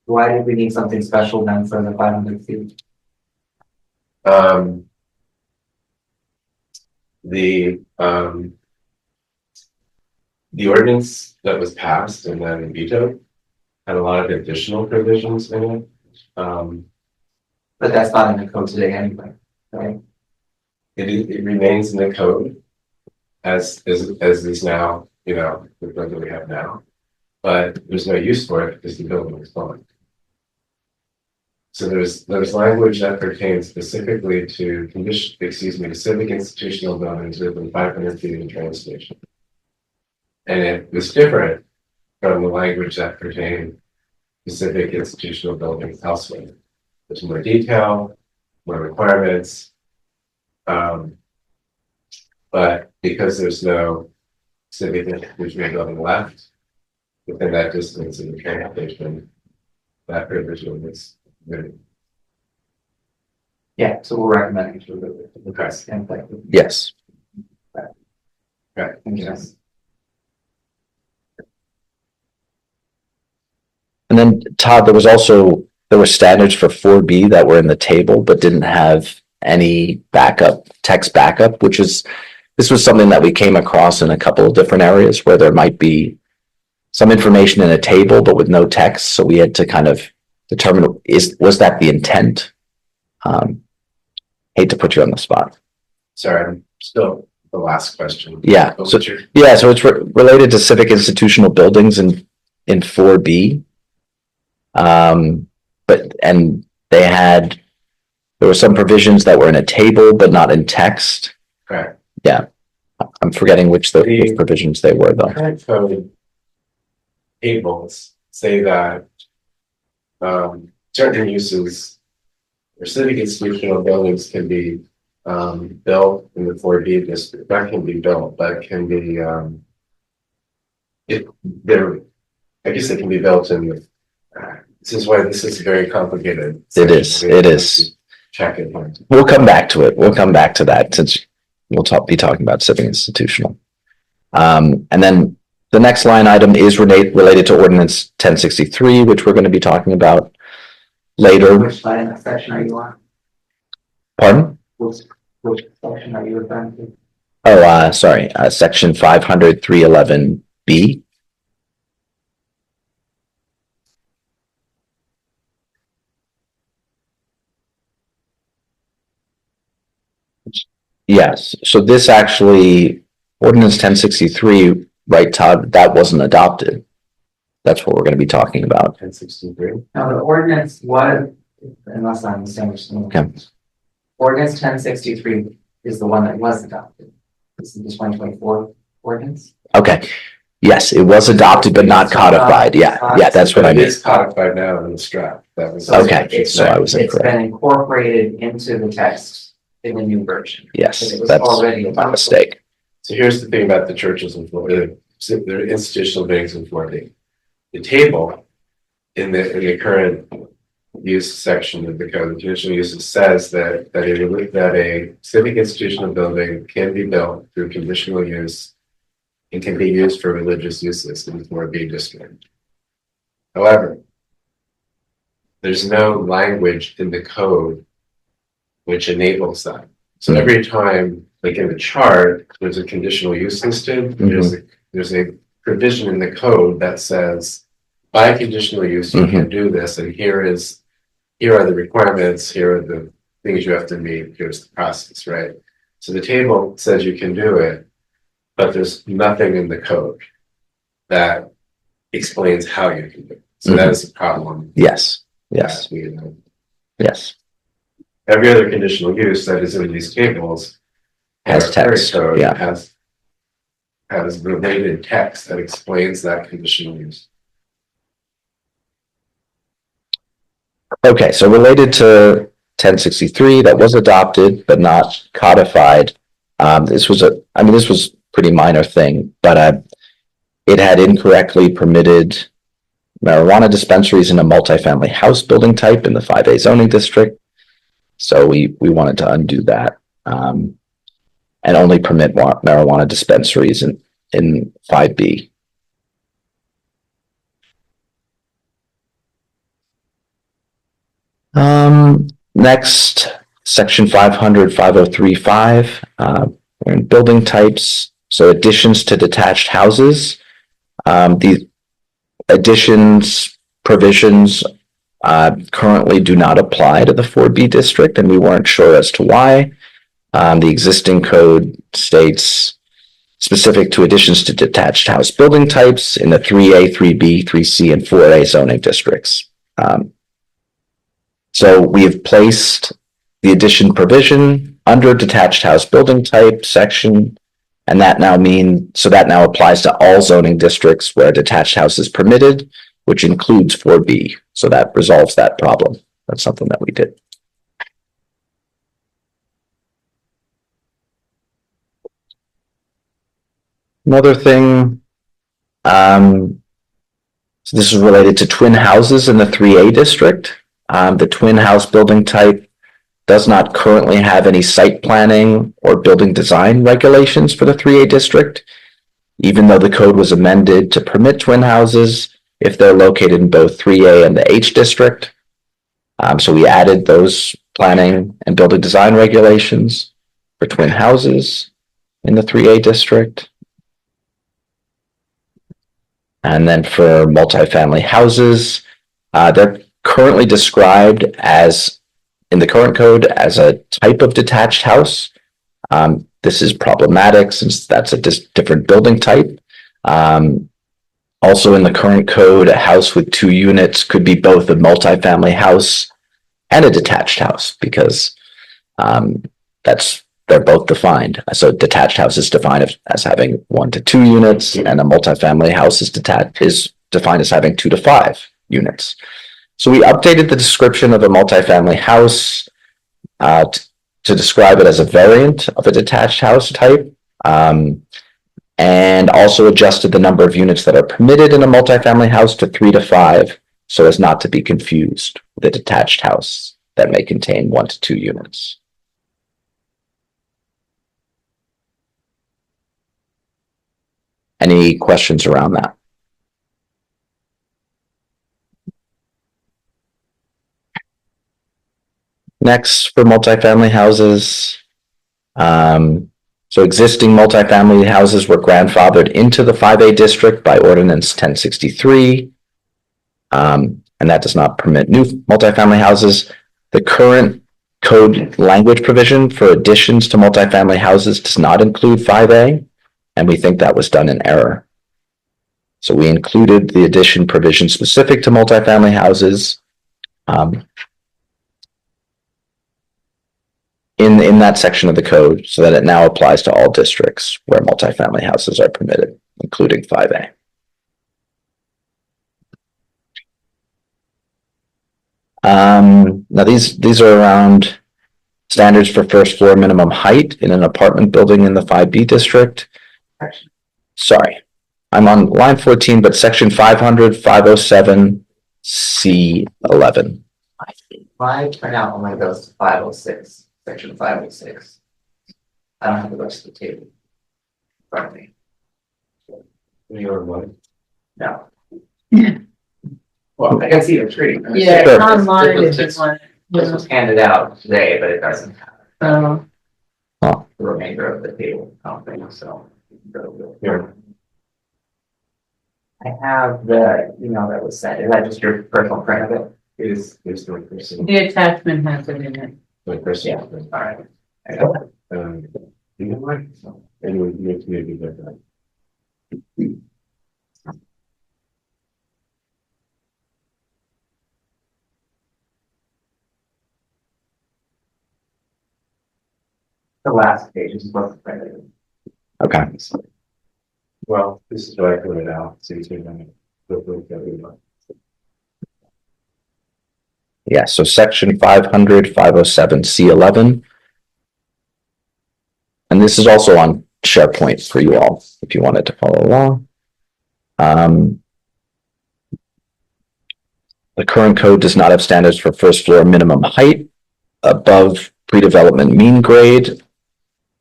Why did we need something special then for the 500 feet? The ordinance that was passed and then vetoed had a lot of additional provisions in it. But that's not in the code today anyway, right? It remains in the code as is now, you know, the code that we have now, but there's no use for it because the building is gone. So there's language that pertains specifically to civic institutional buildings within 500 feet of the train station. And it was different from the language that pertained to civic institutional buildings elsewhere. There's more detail, more requirements. But because there's no civic institutional building left within that distance of the train station, that provision is good. Yeah, so we're recommending to remove it. Okay. And like, Yes. Right. yes. And then Todd, there were standards for 4B that were in the table, but didn't have any text backup, this was something that we came across in a couple of different areas where there might be some information in a table, but with no text. So we had to kind of determine, was that the intent? Hate to put you on the spot. Sorry, I'm still the last question. Yeah. Oh, So, sure. yeah. So it's related to civic institutional buildings in 4B. There were some provisions that were in a table, but not in text. Correct. Yeah. I'm forgetting which provisions they were though. Current code tables say that certain uses or civic institutional buildings can be built in the 4B district. That can be built, but can be I guess it can be built in the this is why this is very complicated. It is. Check it here. We'll come back to it. We'll come back to that since we'll be talking about civic institutional. And then the next line item is related to ordinance 1063, which we're going to be talking about later. Which line section are you on? Pardon? Which section are you referring to? Oh, sorry. Section 500, 311B. Yes. So this actually, ordinance 1063, right, Todd, that wasn't adopted. That's what we're going to be talking about. 1063. Now, the ordinance was, unless I'm misunderstanding. Okay. Ordinance 1063 is the one that was adopted. This is the 2024 ordinance. Okay. Yes, it was adopted, but not codified. Yeah. Yeah, that's what I It mean. is codified now in the draft. That was Okay, so I was It's incorrect. been incorporated into the text in the new version. Yes, It was that's already my mistake. So here's the thing about the churches in Florida, they're institutional buildings in Florida. The table in the current use section of the code, conditional uses says that a civic institutional building can be built through conditional use and can be used for religious uses in the 4B district. However, there's no language in the code which enables that. So every time, like in the chart, there's a conditional use listed, there's a provision in the code that says, by conditional use, you can do this, and here are the requirements, here are the things you have to meet, here's the process, right? So the table says you can do it, but there's nothing in the code that explains how you can do it. So that is a problem. Yes, Yes. We know. yes. Every other conditional use that is in these tables Has in our current text, code yeah. has related text that explains that conditional use. Okay, so related to 1063, that was adopted but not codified. This was pretty minor thing, but it had incorrectly permitted marijuana dispensaries in a multifamily house building type in the 5A zoning district. So we wanted to undo that and only permit marijuana dispensaries in 5B. Next, section 500, 5035, we're in building types. So additions to detached houses. The additions provisions currently do not apply to the 4B district, and we weren't sure as to why. The existing code states specific to additions to detached house building types in the 3A, 3B, 3C, and 4A zoning districts. So we have placed the addition provision under detached house building type section, and that now applies to all zoning districts where detached house is permitted, which includes 4B. So that resolves that problem. That's something that we did. Another thing, so this is related to twin houses in the 3A district. The twin house building type does not currently have any site planning or building design regulations for the 3A district, even though the code was amended to permit twin houses if they're located in both 3A and the H district. So we added those planning and building design regulations for twin houses in the 3A district. And then for multifamily houses, they're currently described as, in the current code, as a type of detached house. This is problematic since that's a different building type. Also in the current code, a house with 2 units could be both a multifamily house and a detached house because they're both defined. So detached house is defined as having 1 to 2 units, and a multifamily house is defined as having 2 to 5 units. So we updated the description of a multifamily house to describe it as a variant of a detached house type, and also adjusted the number of units that are permitted in a multifamily house to 3 to 5, so as not to be confused with a detached house that may contain 1 to 2 units. Any questions around that? Next, for multifamily houses, so existing multifamily houses were grandfathered into the 5A district by ordinance 1063, and that does not permit new multifamily houses. The current code language provision for additions to multifamily houses does not include 5A, and we think that was done in error. So we included the addition provision specific to multifamily houses in that section of the code so that it now applies to all districts where multifamily houses are permitted, including 5A. Now these are around standards for first floor minimum height in an apartment building in the 5B district. Sorry, I'm on line 14, but section 500, 507, C11. My printout only goes to 506, section 506. I don't have the rest of the table. In front of me, Your one. no. Well, I can see the tree. Yeah, Sure. online if you want. This was handed out today, but it doesn't have Oh, the remainder of the table, I don't think, so. Here. I have the email that was sent, is that just your personal print of it? It's the person, the attachment has it in it. the person. Yeah. All right. I got it. You know what? Anyway, maybe that. The last page is what's printed. Okay. Well, this is what I put it out, so you can. Look at it. Yeah, so section 500, 507, C11. And this is also on SharePoint for you all, if you wanted to follow along. The current code does not have standards for first floor minimum height above pre-development mean grade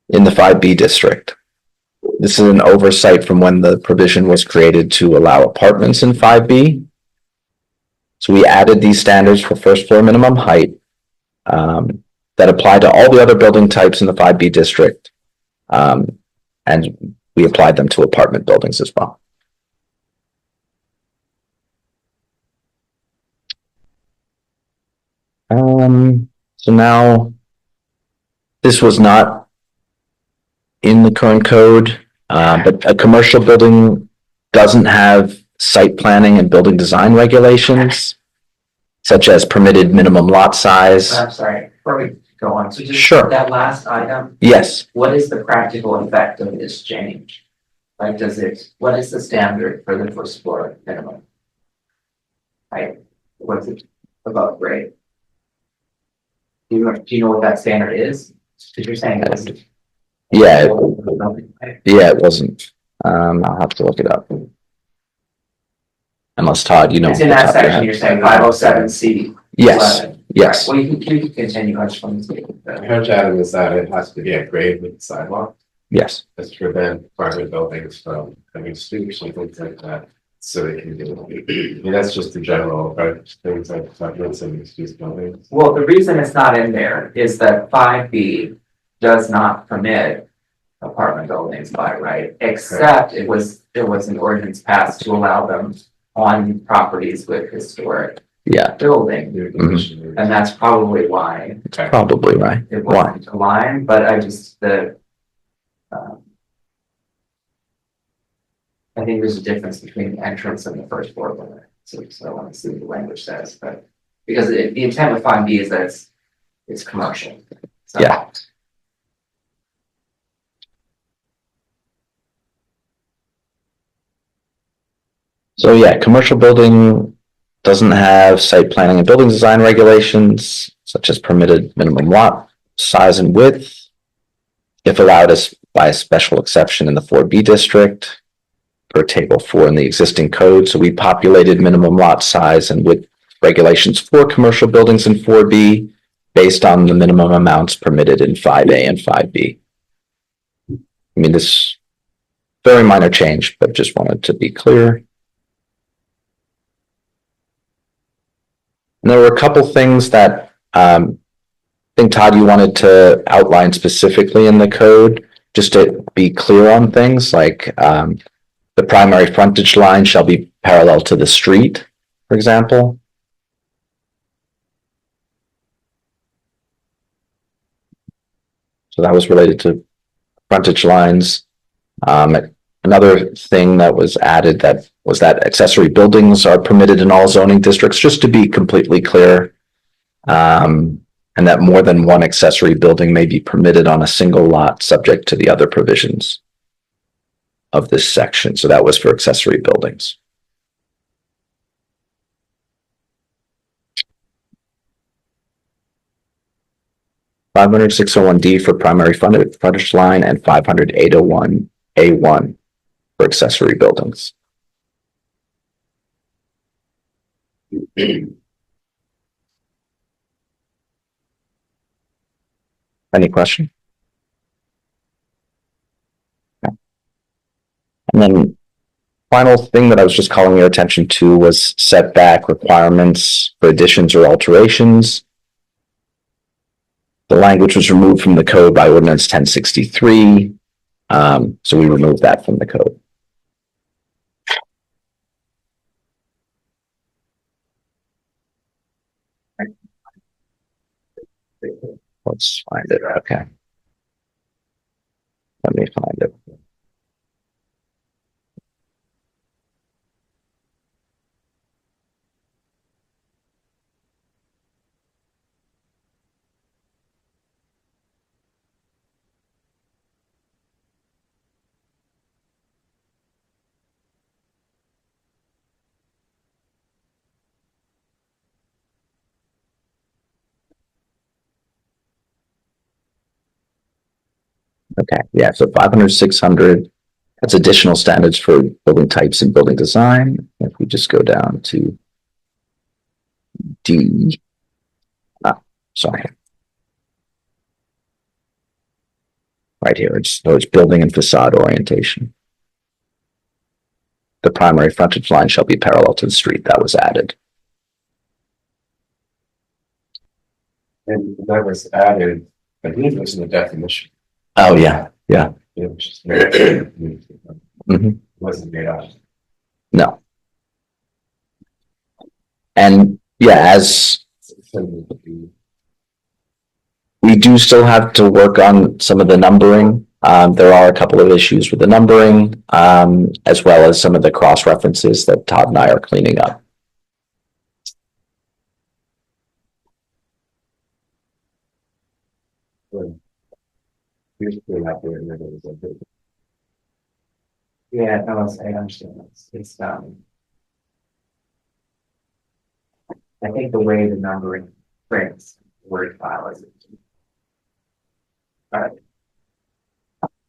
in the 5B district. This is an oversight from when the provision was created to allow apartments in 5B. So we added these standards for first floor minimum height that apply to all the other building types in the 5B district. And we applied them to apartment buildings as well. So now this was not in the current code, but a commercial building doesn't have site planning and building design regulations, such as permitted minimum lot size. I'm sorry, before we go on, so just Sure. that last item, Yes, what is the practical effect of this change? Like, what is the standard for the first floor minimum? Right, what's it above grade? Do you know what that standard is? Because you're saying it was. yeah, Right? yeah, it wasn't. I'll have to look it up. Unless Todd, you know. It's in off the that top of your section, head. you're saying 507C. Yes, 11. yes, Well, you can continue, I just wanted to. I heard Adam is that it has to be a grade with the sidewalk. yes. That's to prevent private buildings from having stoops and things like that. So they can do it. I mean, that's just the general, right? Things like apartments and mixed use buildings. Well, the reason it's not in there is that 5B does not permit apartment buildings by right, except it was an ordinance passed to allow them on properties with historic Yeah, building. New condition. And that's probably why Okay. probably right. it Why? wasn't aligned, but I think there's a difference between the entrance and the first floor limit. So I want to see what the language says, but because the intent with 5B is that it's commercial. So- Yeah. So yeah, commercial building doesn't have site planning and building design regulations such as permitted minimum lot size and width. If allowed as by a special exception in the 4B district per table 4 in the existing code. So we populated minimum lot size and width regulations for commercial buildings in 4B based on the minimum amounts permitted in 5A and 5B. I mean, this very minor change, but just wanted to be clear. And there were a couple things that I think, Todd, you wanted to outline specifically in the code, just to be clear on things like the primary frontage line shall be parallel to the street, for example. So that was related to frontage lines. Another thing that was added that was that accessory buildings are permitted in all zoning districts, just to be completely clear. And that more than one accessory building may be permitted on a single lot, subject to the other provisions of this section. So that was for accessory buildings. 500-601D for primary frontage line and 500-801A1 for accessory buildings. Any question? Okay. And then final thing that I was just calling your attention to was setback requirements for additions or alterations. The language was removed from the code by ordinance 1063. So we removed that from the code. Let's find it. Okay. Let me find it. Okay, yeah, so 500, 600, that's additional standards for building types and building design. If we just go down to D, sorry. Right here, it's building and facade orientation. The primary frontage line shall be parallel to the street. That was added. And that was added, I believe it was in the definition. Oh, yeah, yeah. It was just made, Mhm. wasn't made up. No. And yeah, as we do still have to work on some of the numbering. There are a couple of issues with the numbering, as well as some of the cross references that Todd and I are cleaning up. Yeah, no, I understand. It's, I think the way the numbering prints word file is.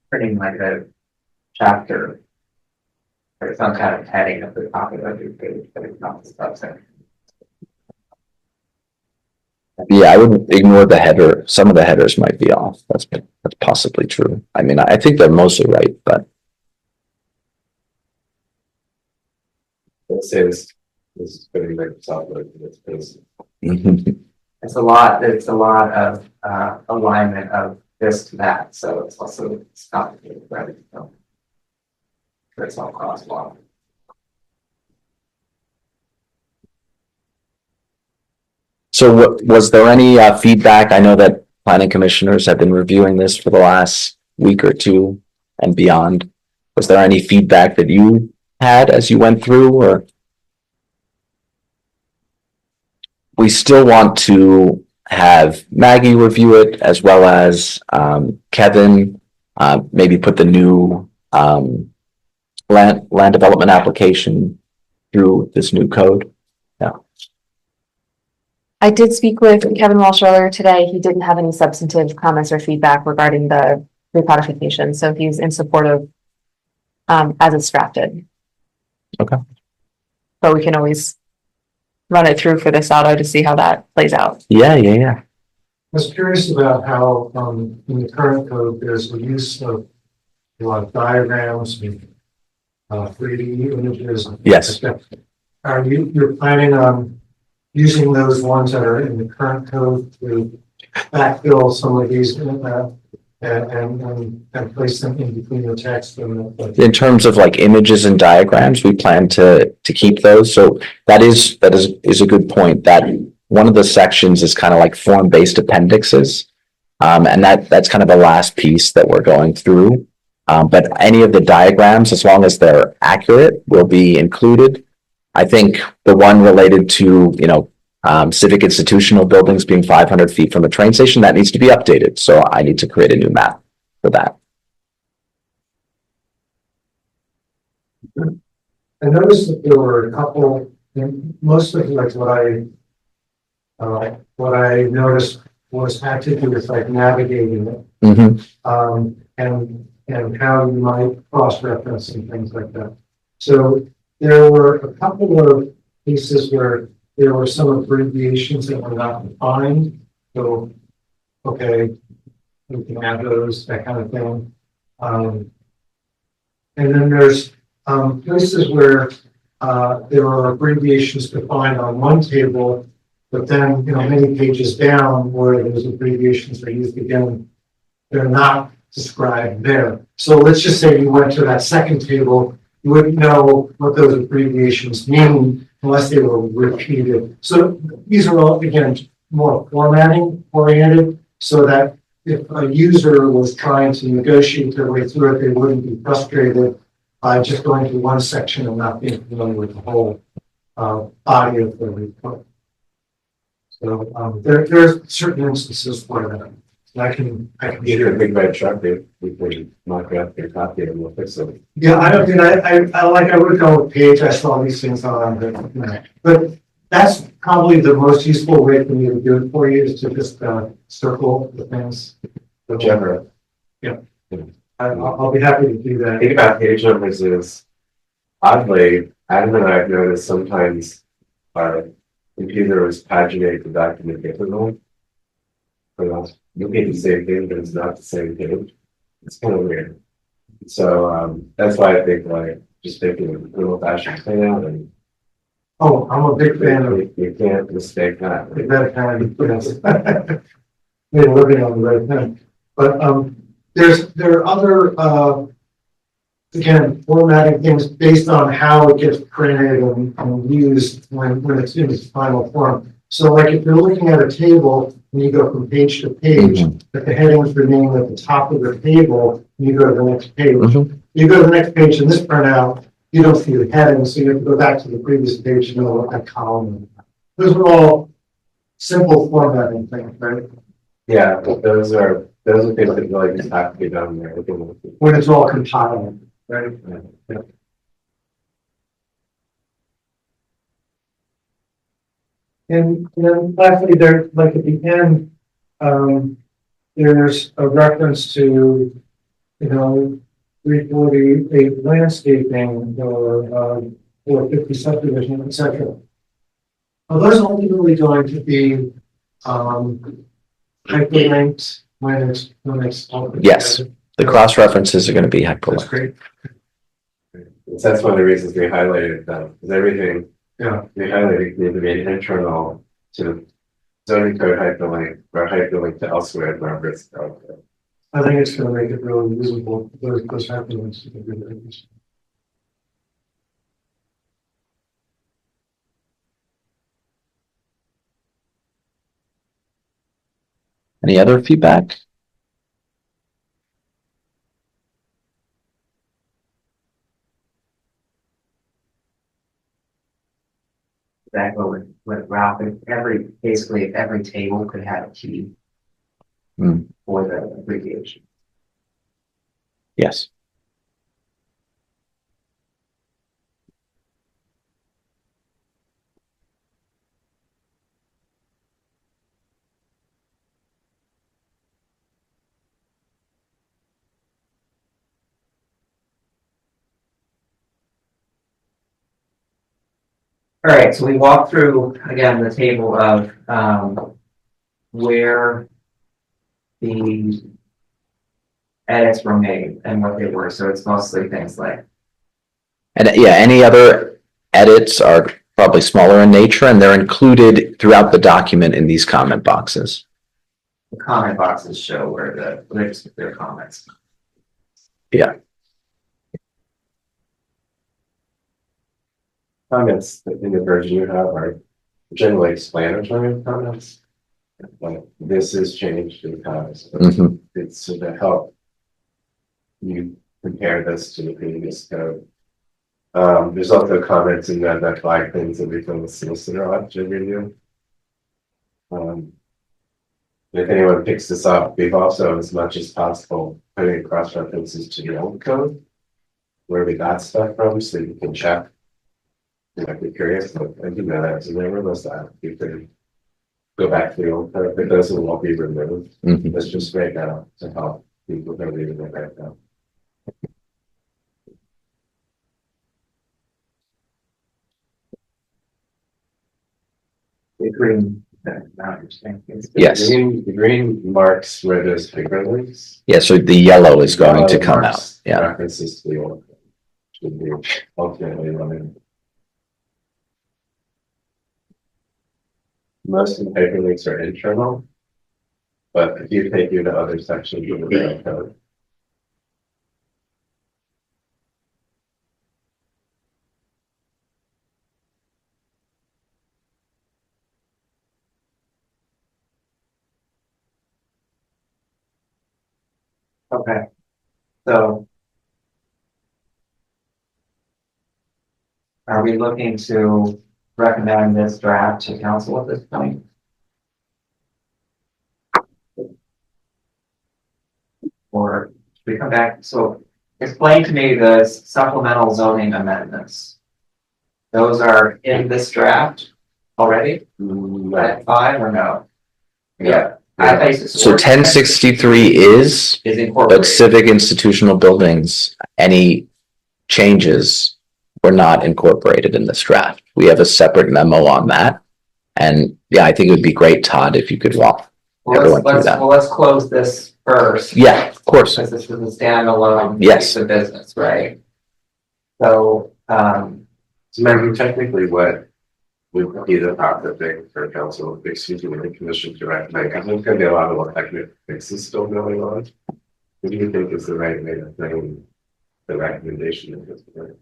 Printing like a chapter. Or some kind of heading at the top of every page, but it's not the subset. Yeah, I wouldn't ignore the header. Some of the headers might be off. That's possibly true. I mean, I think they're mostly right, but Let's say this is putting like software in its place. It's a lot of alignment of this to that, so it's also complicated, right? So it's all crosswalk. So was there any feedback? I know that planning commissioners have been reviewing this for the last week or two and beyond. Was there any feedback that you had as you went through, or? We still want to have Maggie review it as well as Kevin, maybe put the new land development application through this new code. I did speak with Kevin Walsh earlier today. He didn't have any substantive comments or feedback regarding the recodification, so he's in support of as it's drafted. Okay. But we can always run it through for this auto to see how that plays out. Yeah. I was curious about how, in the current code, there's the use of a lot of diagrams and 3D images. Yes. Are you're planning on using those ones that are in the current code to backfill some of these and place them in between the text and the. In terms of like images and diagrams, we plan to keep those. So that is a good point. That one of the sections is kind of like form-based appendixes. And that's kind of the last piece that we're going through. But any of the diagrams, as long as they're accurate, will be included. I think the one related to, civic institutional buildings being 500 feet from a train station, that needs to be updated. So I need to create a new map for that. I noticed that there were a couple, and most of like what I noticed was had to do with like navigating it, and how you might cross-reference and things like that. So there were a couple of cases where there were some abbreviations that were not defined. So, okay, we can have those, that kind of thing. And then there's places where there are abbreviations defined on one table, but then, many pages down where those abbreviations are used again, they're not described there. So let's just say you went to that second table, you wouldn't know what those abbreviations mean unless they were repeated. So these are all, again, more formatting oriented, so that if a user was trying to negotiate their way through it, they wouldn't be frustrated by just going to one section and not being familiar with the whole body of the report. So there's certain instances where that. I can Get your big red truck, we can mock up your copy and we'll fix it. Yeah, I don't think I would go with Page. I saw these things on, but that's probably the most useful way for me to do it for you is to just circle the things. Whichever. I'll be happy to do The that. thing about page numbers is oddly, Adam and I have noticed sometimes our computers paginate the document differently. You get the same thing, but it's not the same thing. It's kind of weird. So that's why I think like just taking a good old fashioned layout and Oh, I'm a big fan of you can't mistake that. that kind of, yes. We're living on the right thing. But there are other again, formatting things based on how it gets printed and used when it's in its final form. So like if you're looking at a table and you go from page to page, but the headings remain at the top of the table, and you go to the next page. You go to the next page in this printout, you don't see the headings, so you have to go back to the previous page and know what that column is. Those are all simple formatting things, right? Yeah, but those are things that really just have to be done there. When it's all compiled, right? And then lastly, there, like at the end, there's a reference to, 348 landscaping or 450 subdivision, etc. Are those ultimately going to be hyperlinked when it's all put Yes. together? The cross references are going to be That's hyperlinked. great. That's one of the reasons we highlighted them, because everything Yeah. we highlighted need to be internal to zoning code hyperlink or hyperlink to elsewhere wherever it's going. I think it's going to make it really usable. Those hyperlinks. Any other feedback? That go with Ralph, basically every table could have a key. Hmm. For the abbreviation. Yes. All right, so we walked through, again, the table of where the edits were made and what they were. So it's mostly things like And yeah, any other edits are probably smaller in nature and they're included throughout the document in these comment boxes. the comment boxes show where the links to their comments. Yeah. Comments in the version you have are generally explanatory comments. Like this is changed because Mhm. it's to help you compare this to the previous code. There's also comments in there that flag things that we feel the solicitor ought to review. If anyone picks this up, we've also, as much as possible, putting cross references to the old code where we got stuff from, so you can check. You might be curious, but I do know that, so never was that. You could go back to the old code, but those will all be removed. Mhm. Let's just right now to help people that are reading it right now. The green, not understanding. Yes. The green marks where there's bigger links. Yeah, so the yellow is going to Yellow come marks out. Yeah. References to the old code. Should be ultimately running. Most of the hyperlinks are internal. But if you take you to other sections of the code. Okay. So. Are we looking to recommend this draft to council at this point? Or should we come back? So explain to me the supplemental zoning amendments. Those are in this draft already? At 5 or no? Yeah. I think So 1063 is, is but incorporated. civic institutional buildings, any changes were not incorporated in this draft. We have a separate memo on that. And yeah, I think it would be great, Todd, if you could walk everyone through that. Well, let's close this first. Yeah, of course. Because this is a standalone. Yes. Piece of business, right? So, So maybe technically what would be the proper thing for council, excuse me, the commission to recommend, because there's gonna be a lot of technical fixes still going on. What do you think is the right way to frame the recommendation at this point?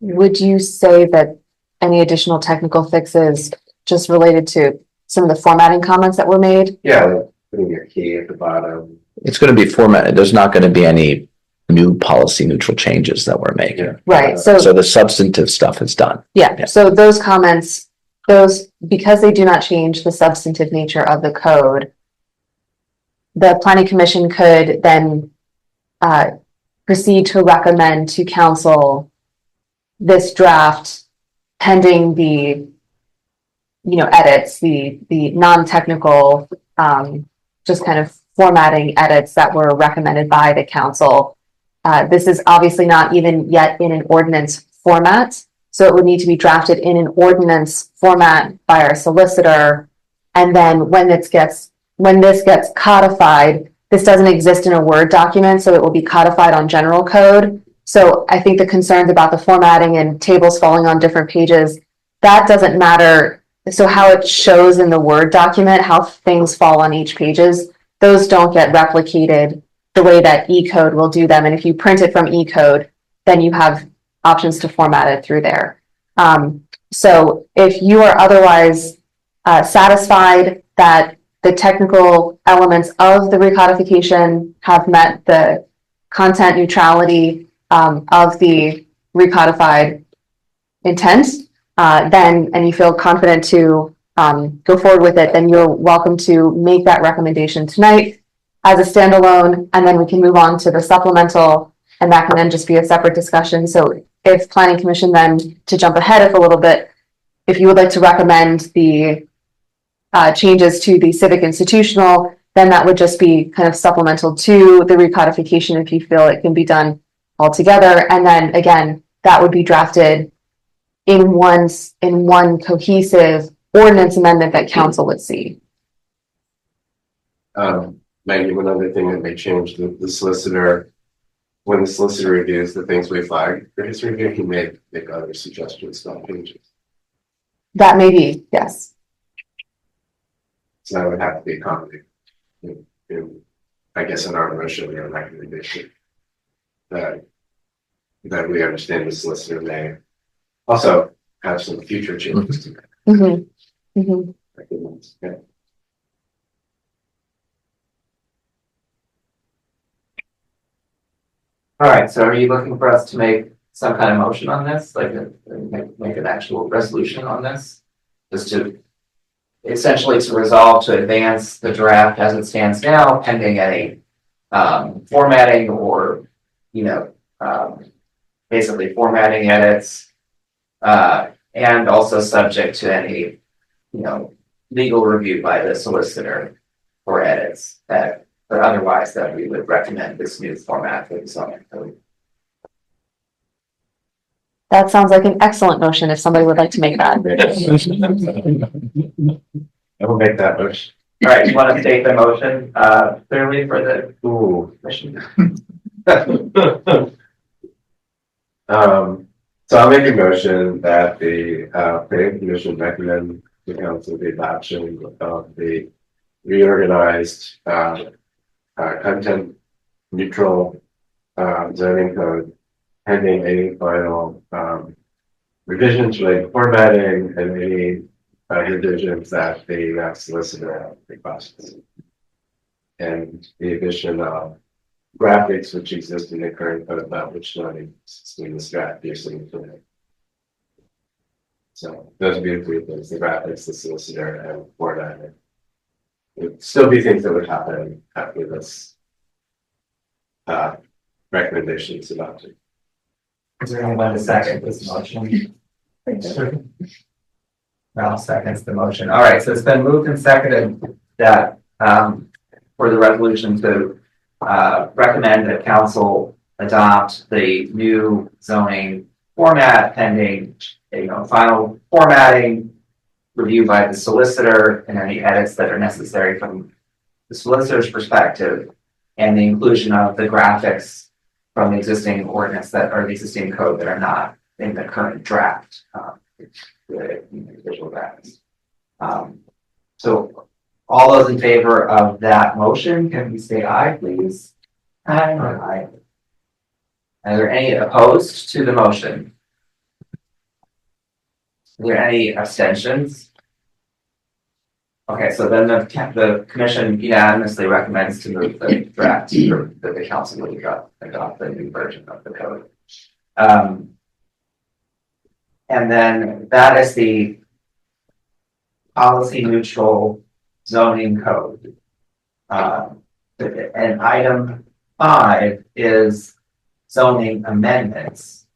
Would you say that any additional technical fixes just related to some of the formatting comments that were made? Yeah, like putting your key at the bottom. It's going to be formatted. There's not going to be any new policy neutral changes that we're making. Right, So so, the substantive stuff is done. yeah, so those comments, because they do not change the substantive nature of the code, the planning commission could then proceed to recommend to council this draft pending the, edits, the non-technical, just kind of formatting edits that were recommended by the council. This is obviously not even yet in an ordinance format, so it would need to be drafted in an ordinance format by our solicitor. And then when this gets codified, this doesn't exist in a Word document, so it will be codified on general code. So I think the concerns about the formatting and tables falling on different pages, that doesn't matter. So how it shows in the Word document, how things fall on each pages, those don't get replicated the way that E-code will do them. And if you print it from E-code, then you have options to format it through there. So if you are otherwise satisfied that the technical elements of the recodification have met the content neutrality of the recodified intent, and you feel confident to go forward with it, then you're welcome to make that recommendation tonight as a standalone, and then we can move on to the supplemental, and that can then just be a separate discussion. So if planning commission then, to jump ahead of a little bit, if you would like to recommend the changes to the civic institutional, then that would just be kind of supplemental to the recodification if you feel it can be done all together. And then again, that would be drafted in one cohesive ordinance amendment that council would see. Maybe one other thing that may change the solicitor, when the solicitor reviews the things we flagged for his review, he may make other suggestions, not changes. That may be, yes. So that would have to be accommodated. I guess in our motion or recommendation. That we understand the solicitor may also have some future changes to that. Yeah. All right, so are you looking for us to make some kind of motion on this, like make an actual resolution on this? Just to essentially to resolve to advance the draft as it stands now, pending any formatting or, basically formatting edits, and also subject to any, legal review by the solicitor for edits that, but otherwise that we would recommend this new format for the zoning code. That sounds like an excellent motion if somebody would like to make that. I will make that motion. All right, you want to state the motion, clearly for the Ooh. commission? So I'll make a motion that the planning commission recommend the council the adoption of the reorganized content neutral zoning code pending any final revisions related to formatting and any revisions that the solicitor requests. And the addition of graphics which exist in the current code about which not exist in the draft you're seeing today. So those would be the three things: the graphics, the solicitor, and formatting. It'd still be things that would happen after this recommendation is adopted. Is there anyone to second this motion? Second. Ralph seconds the motion. All right, so it's been moved and seconded that for the resolution to recommend that council adopt the new zoning format pending, final formatting, review by the solicitor, and any edits that are necessary from the solicitor's perspective, and the inclusion of the graphics from the existing ordinance that are the existing code that are not in the current draft. The visual graphics. So all those in favor of that motion, can we say aye, please? Aye. Aye. Are there any opposed to the motion? Are there any abstentions? Okay, so then the commission unanimously recommends to move the draft or that the council would adopt the new version of the code. And then that is the policy neutral zoning code. And item 5 is zoning amendments,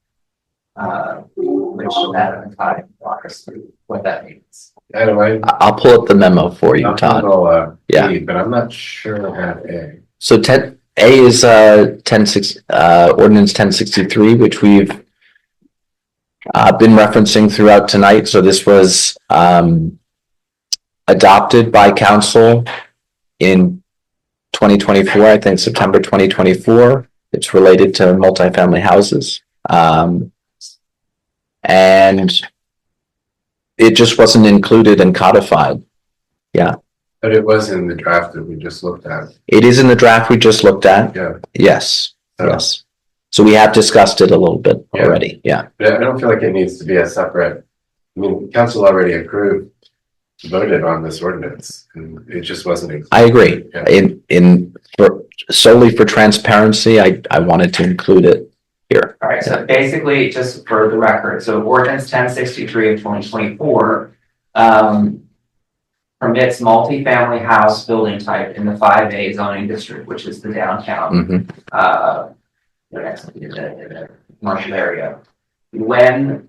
which Madam Todd walk us through what that means. Anyway, I'll pull up the memo for you, Todd. Yeah. B, but I'm not sure I have A. So A is 10.6 ordinance 1063, which we've been referencing throughout tonight. So this was adopted by council in 2024, I think September 2024. It's related to multifamily houses. And it just wasn't included and codified. Yeah. But it was in the draft that we just looked at. It is in the draft we just looked at. Yeah. Yes. So- Yes. So we have discussed it a little bit Yeah. already. Yeah. But I don't feel like it needs to be a separate, I mean, council already approved, voted on this ordinance, and it just wasn't. I agree. Yeah. Solely for transparency, I wanted to include it here. All right, so basically, just for the record, so ordinance 1063 of 2024 permits multifamily house building type in the 5A zoning district, which is the downtown, Mhm. in the commercial area. When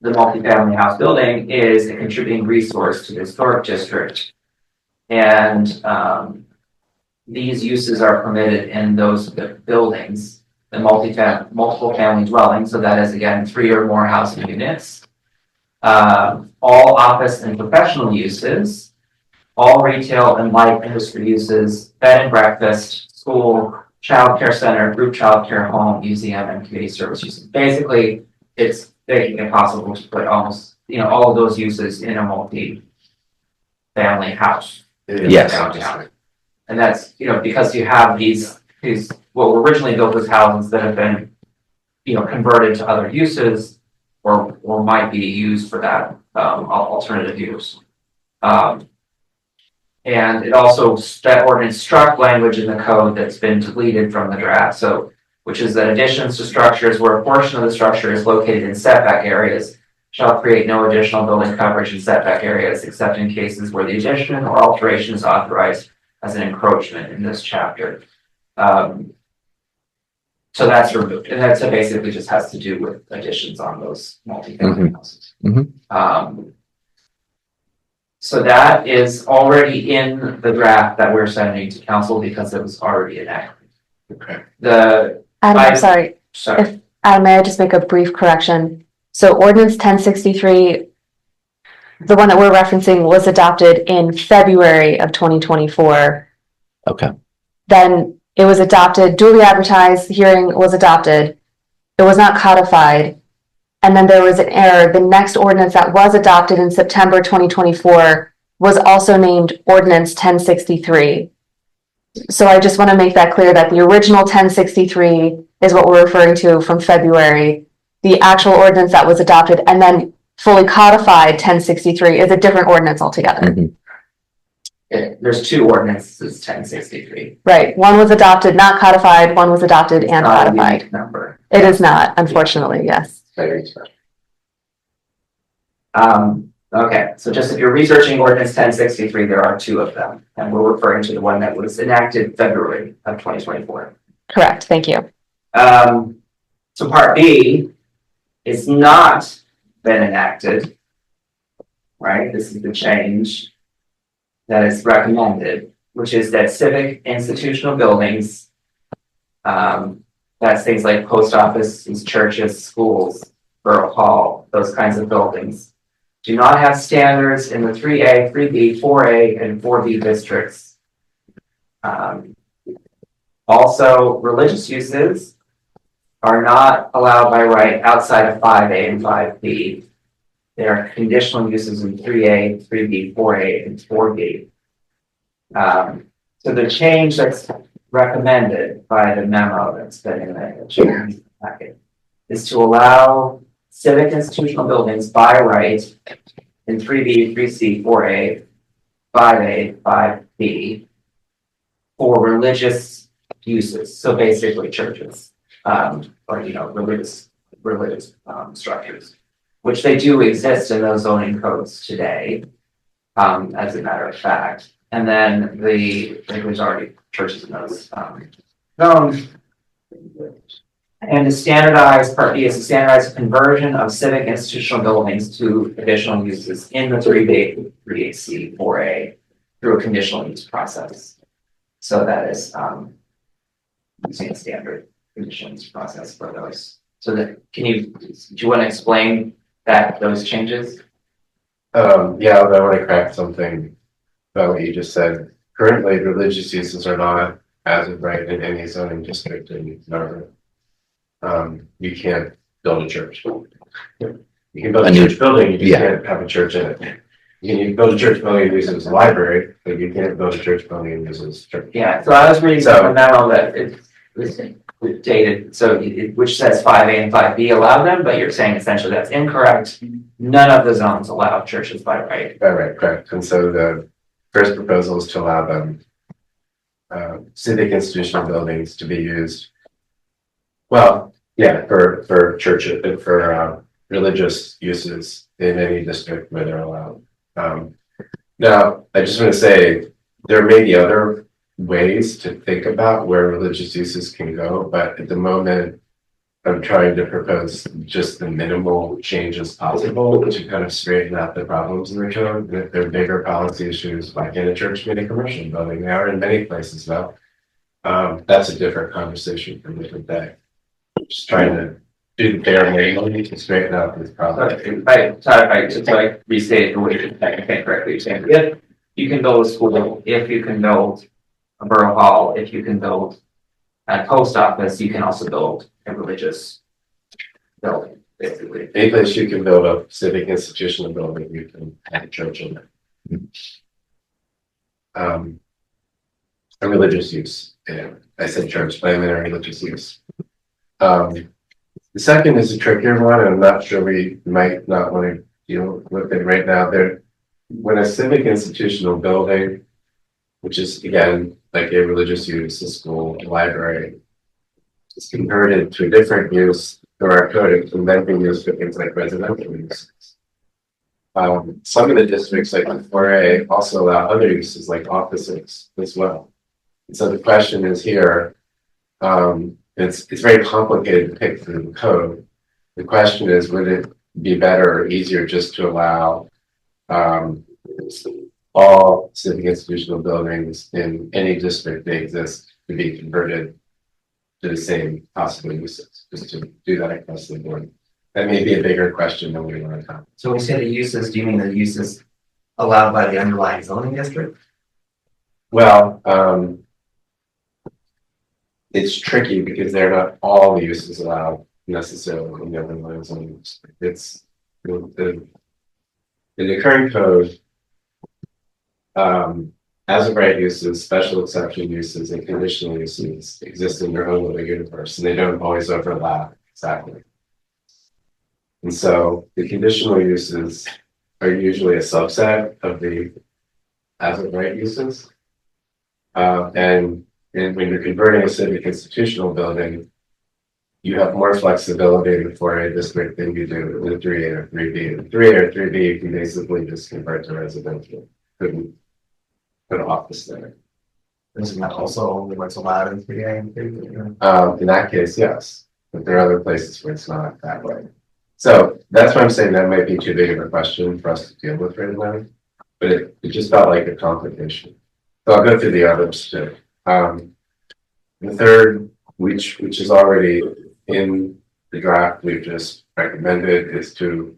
the multifamily house building is a contributing resource to the historic district, and these uses are permitted in those buildings, the multiple family dwelling, so that is again 3 or more housing units. All office and professional uses, all retail and light industry uses, bed and breakfast, school, child care center, group child care home, museum, and community service uses. Basically, it's making it possible to put almost, all of those uses in a multi-family house. Yes. Downtown. And that's, because you have these what were originally built as houses that have been, converted to other uses or might be used for that alternative use. And it also, that ordinance struck language in the code that's been deleted from the draft. So, which is that additions to structures where a portion of the structure is located in setback areas shall create no additional building coverage in setback areas, except in cases where the addition or alteration is authorized as an encroachment in this chapter. So that's removed, and that basically just has to do with additions on those multifamily houses. Mhm. So that is already in the draft that we're sending to council because it was already enacted. Okay. Adam, I'm sorry, Sorry, may I just make a brief correction? So ordinance 1063, the one that we're referencing, was adopted in February of 2024. Okay. Then it was adopted, duly advertised, the hearing was adopted. It was not codified. And then there was an error. The next ordinance that was adopted in September 2024 was also named ordinance 1063. So I just want to make that clear that the original 1063 is what we're referring to from February. The actual ordinance that was adopted and then fully codified 1063 is a different ordinance altogether. Mhm. there's two ordinances, 1063. Right. One was adopted, not codified. One was adopted and Not a codified. unique number. It is not, unfortunately, yes. Very special. Okay, so just if you're researching ordinance 1063, there are two of them, and we're referring to the one that was enacted February of 2024. Correct. Thank you. So part B is not been enacted. Right, this is the change that is recommended, which is that civic institutional buildings, that's things like post offices, churches, schools, borough hall, those kinds of buildings, do not have standards in the 3A, 3B, 4A, and 4B districts. Also, religious uses are not allowed by right outside of 5A and 5B. There are conditional uses in 3A, 3B, 4A, and 4B. So the change that's recommended by the memo that's been in the change packet is to allow civic institutional buildings by right in 3B, 3C, 4A, 5A, 5B for religious uses. So basically churches, or religious structures, which they do exist in those zoning codes today, as a matter of fact. And then there's already churches in those zones. And the standardized part B is a standardized conversion of civic institutional buildings to additional uses in the 3B, 3AC, 4A through a conditional use process. So that is using a standard conditional use process for those. So that do you want to explain those changes? Yeah, I want to correct something about what you just said. Currently, religious uses are not as of right in any zoning district in Narberth. You can't build a church. You can build a church building, you just can't have a church in it. You can build a church building and use it as a library, but you can't build a church building and use it as a church. Yeah, so I was reading the memo that it was dated, so which says 5A and 5B allow them, but you're saying essentially that's incorrect. None of the zones allow churches by right. Right, correct. And so the first proposal is to allow them civic institutional buildings to be used. Well, yeah, for church, for religious uses in any district where they're allowed. Now, I just want to say there may be other ways to think about where religious uses can go, but at the moment, I'm trying to propose just the minimal changes possible to kind of straighten out the problems in the code. And if there are bigger policy issues, like in a church, in a commercial building, they are in many places now. That's a different conversation for a different day. Just trying to do the bare minimum to straighten out this problem. I restate the way I think correctly. You're saying if you can build a school, if you can build a borough hall, if you can build a post office, you can also build a religious building, basically. Any place you can build a civic institutional building, you can have a church in it. A religious use. Yeah, I said church, but I meant a religious use. The second is a trickier one, and I'm not sure we might not want to deal with it right now. When a civic institutional building, which is again like a religious use, a school, a library, is converted to a different use through our code, it can then be used for things like residential uses. Some of the districts, like the 4A, also allow other uses like offices as well. And so the question is here. It's very complicated to pick through the code. The question is, would it be better or easier just to allow all civic institutional buildings in any district they exist to be converted to the same possible uses, just to do that across the board. That may be a bigger question than we want to talk. So when we say the uses, do you mean the uses allowed by the underlying zoning district? Well, it's tricky because they're not all the uses allowed necessarily in the underlying zoning district. It's in the current code, as of right uses, special exception uses, and conditional uses exist in their own little universe, and they don't always overlap exactly. And so the conditional uses are usually a subset of the as of right uses. And when you're converting a civic institutional building, you have more flexibility in the 4A district than you do in the 3A or 3B. In 3A or 3B, you can basically just convert to residential. Couldn't put an office there. Isn't that also only what's allowed in 3A and 3B? In that case, yes, but there are other places where it's not that way. So that's why I'm saying that might be too big of a question for us to deal with right now, but it just felt like a complication. So I'll go through the others too. The third, which is already in the draft we've just recommended, is to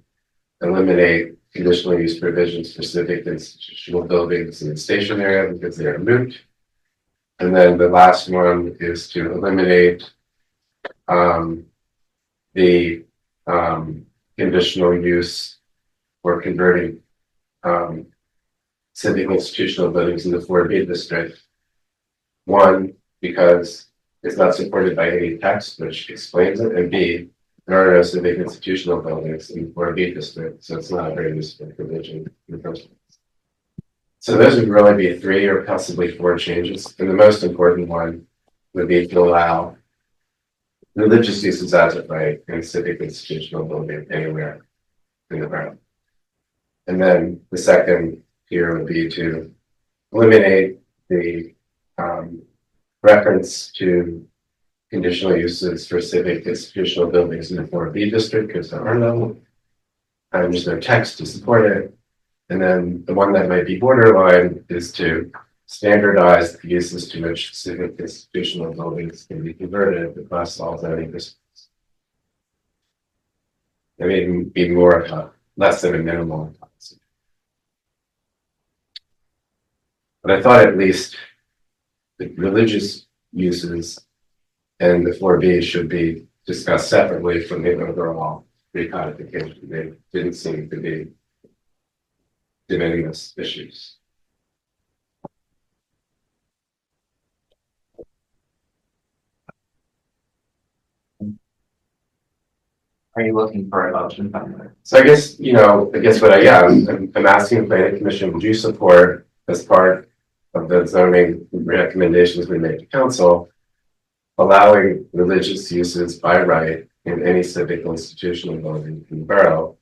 eliminate conditional use provisions for civic institutional buildings in the station area because they are moot. And then the last one is to eliminate the conditional use for converting civic institutional buildings in the 4B district. One, because it's not supported by any text which explains it, and B, there are no civic institutional buildings in 4B district, so it's not a very useful provision in the first place. So those would really be 3 or possibly 4 changes, and the most important one would be to allow religious uses as of right in civic institutional building anywhere in the borough. And then the second here would be to eliminate the reference to conditional uses for civic institutional buildings in the 4B district because there are none. And there's no text to support it. And then the one that might be borderline is to standardize the uses to which civic institutional buildings can be converted across all zoning districts. It may be more of a less than a minimal policy. But I thought at least the religious uses and the 4B should be discussed separately from the overall recodification. They didn't seem to be de minimis issues. Are you looking for a motion from there? So I guess what I'm asking the planning commission, would you support as part of the zoning recommendations we make to council, allowing religious uses by right in any civic institutional building in the borough,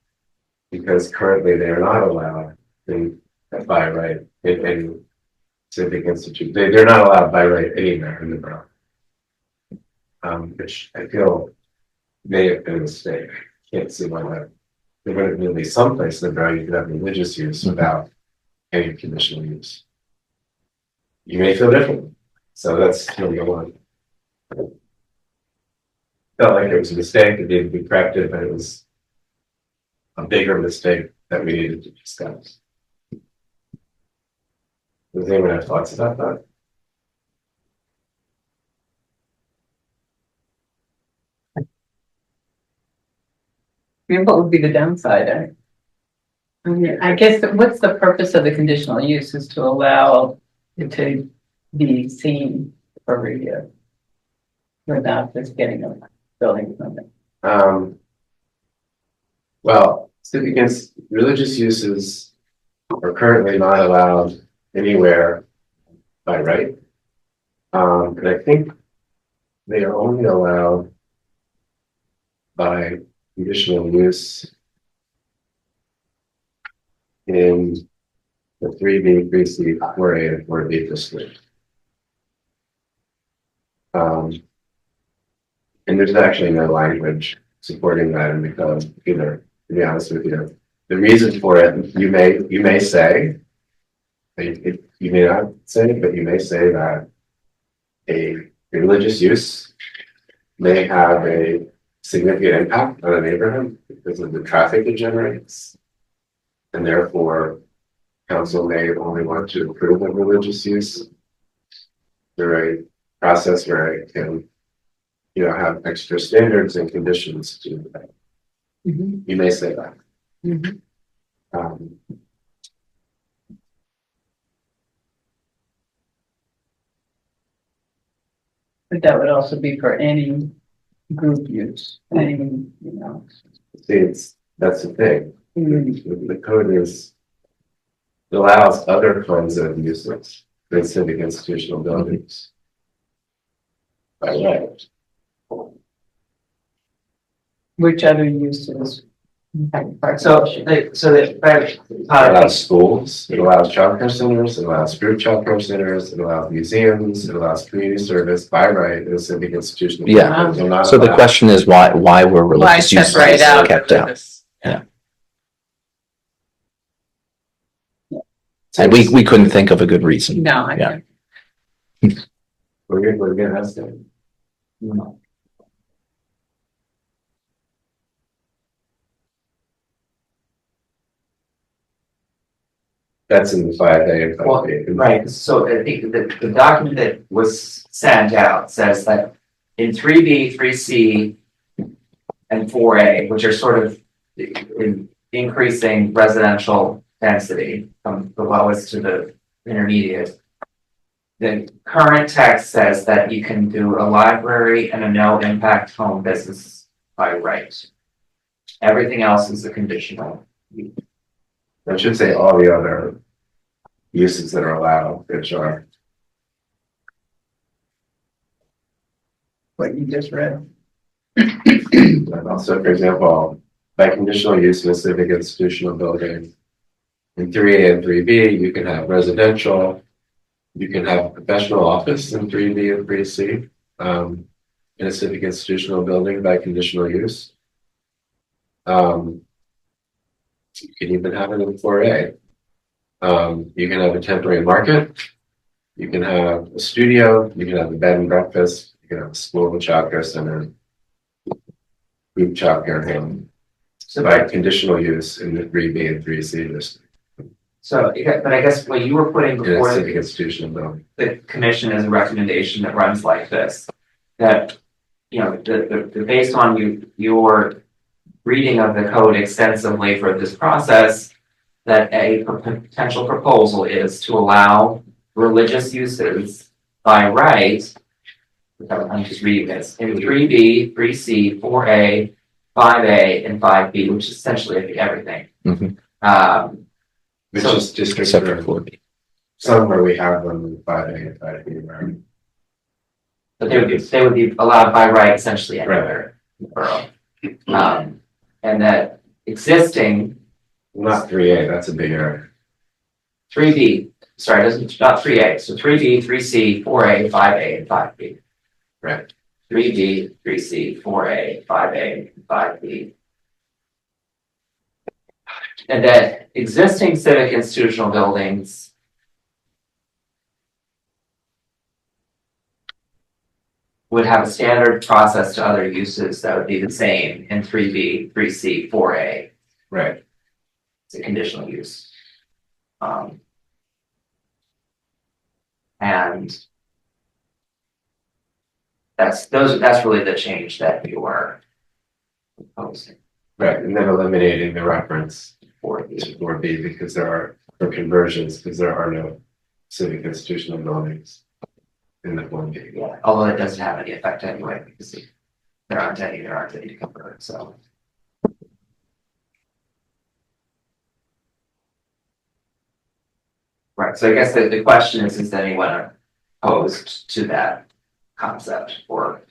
because currently they are not allowed by right in any civic institution. They're not allowed by right anywhere in the borough, which I feel may have been a mistake. Can't see why that. There wouldn't really be some place in the borough you could have religious use without any conditional use. You may feel differently. So that's number one. Felt like it was a mistake that needed to be corrected, but it was a bigger mistake that we needed to discuss. Does anyone have thoughts about that? I mean, what would be the downside? I mean, I guess what's the purpose of the conditional use is to allow it to be seen for review without just getting a building permit. Well, against religious uses are currently not allowed anywhere by right. And I think they are only allowed by conditional use in the 3B, 3C, 4A, and 4B district. And there's actually no language supporting that in the code either, to be honest with you. The reason for it, you may say, You may not say, but you may say that a religious use may have a significant impact on a neighborhood because of the traffic it generates. And therefore, council may only want to approve of religious use through a process where it can, have extra standards and conditions to do that. You may say that. Um, But that would also be for any group use, any. that's the thing. Mm. The code it allows other kinds of uses than civic institutional buildings. By right. Which other uses? It allows schools, it allows childcare centers, it allows group childcare centers, it allows museums, it allows community service by right in civic institutional. Yeah. buildings. They're not So the allowed- question is why were Why religious uses separate out kept out? religious? And we couldn't think of a good reason. No, I Yeah. think. We're gonna ask them. That's in the 5A and Well, 5B. right, so I think the document that was sent out says that in 3B, 3C, and 4A, which are sort of increasing residential density from the lowest to the intermediate. The current text says that you can do a library and a no impact home business by right. Everything else is a conditional. I should say all the other uses that are allowed, which are, What you just read. and also, for example, by conditional use in a civic institutional building. In 3A and 3B, you can have residential, you can have professional office in 3B and 3C, in a civic institutional building by conditional use. You can even have it in 4A. You can have a temporary market, you can have a studio, you can have a bed and breakfast, you can have a school, a childcare center, group childcare home. So by conditional use in the 3B and 3C district. So, but I guess what you were putting In a before civic institutional building. the commission is a recommendation that runs like this. That, based on your reading of the code extensively for this process, that a potential proposal is to allow religious uses by right. I'm just reading this in 3B, 3C, 4A, 5A, and 5B, which is essentially everything. Mhm. Which So- is district Except for or 4B. somewhere we have them in 5A and 5B. Right? But they would be allowed by right essentially anywhere in the borough. And that existing Not 3A, that's a big area. 3B, sorry, doesn't, not 3A, so 3B, 3C, 4A, 5A, and 5B. Right. 3B, 3C, 4A, 5A, and 5B. And that existing civic institutional buildings would have a standard process to other uses that would be the same in 3B, 3C, 4A. Right. It's a conditional use. And that's really the change that you are proposing Right. And then eliminating the reference for 4B because there are, for conversions, because there are no civic institutional buildings in the 4B. Yeah, although it doesn't have any effect anyway, because there aren't any to convert, so. Right, so I guess the question is anyone opposed to that concept or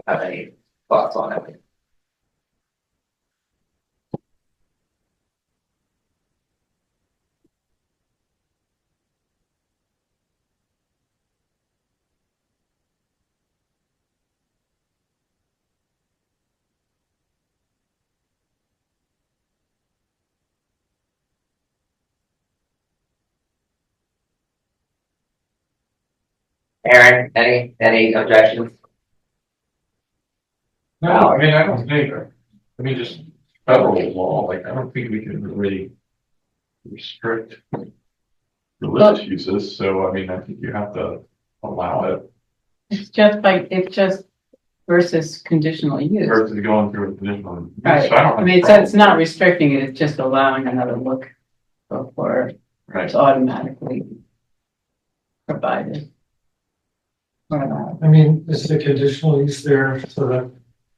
have any thoughts on it? Aaron, any objections? No, I mean, I don't think, I mean, just federal law, like, I don't think we can really restrict religious uses, so I mean, I think you have to allow it It's just versus conditional use. versus going through a conditional. use. Right, So don't I mean, so it's not restricting it, it's just allowing another look before Right. it's automatically provided. Or allowed. I mean, is the conditional use there so that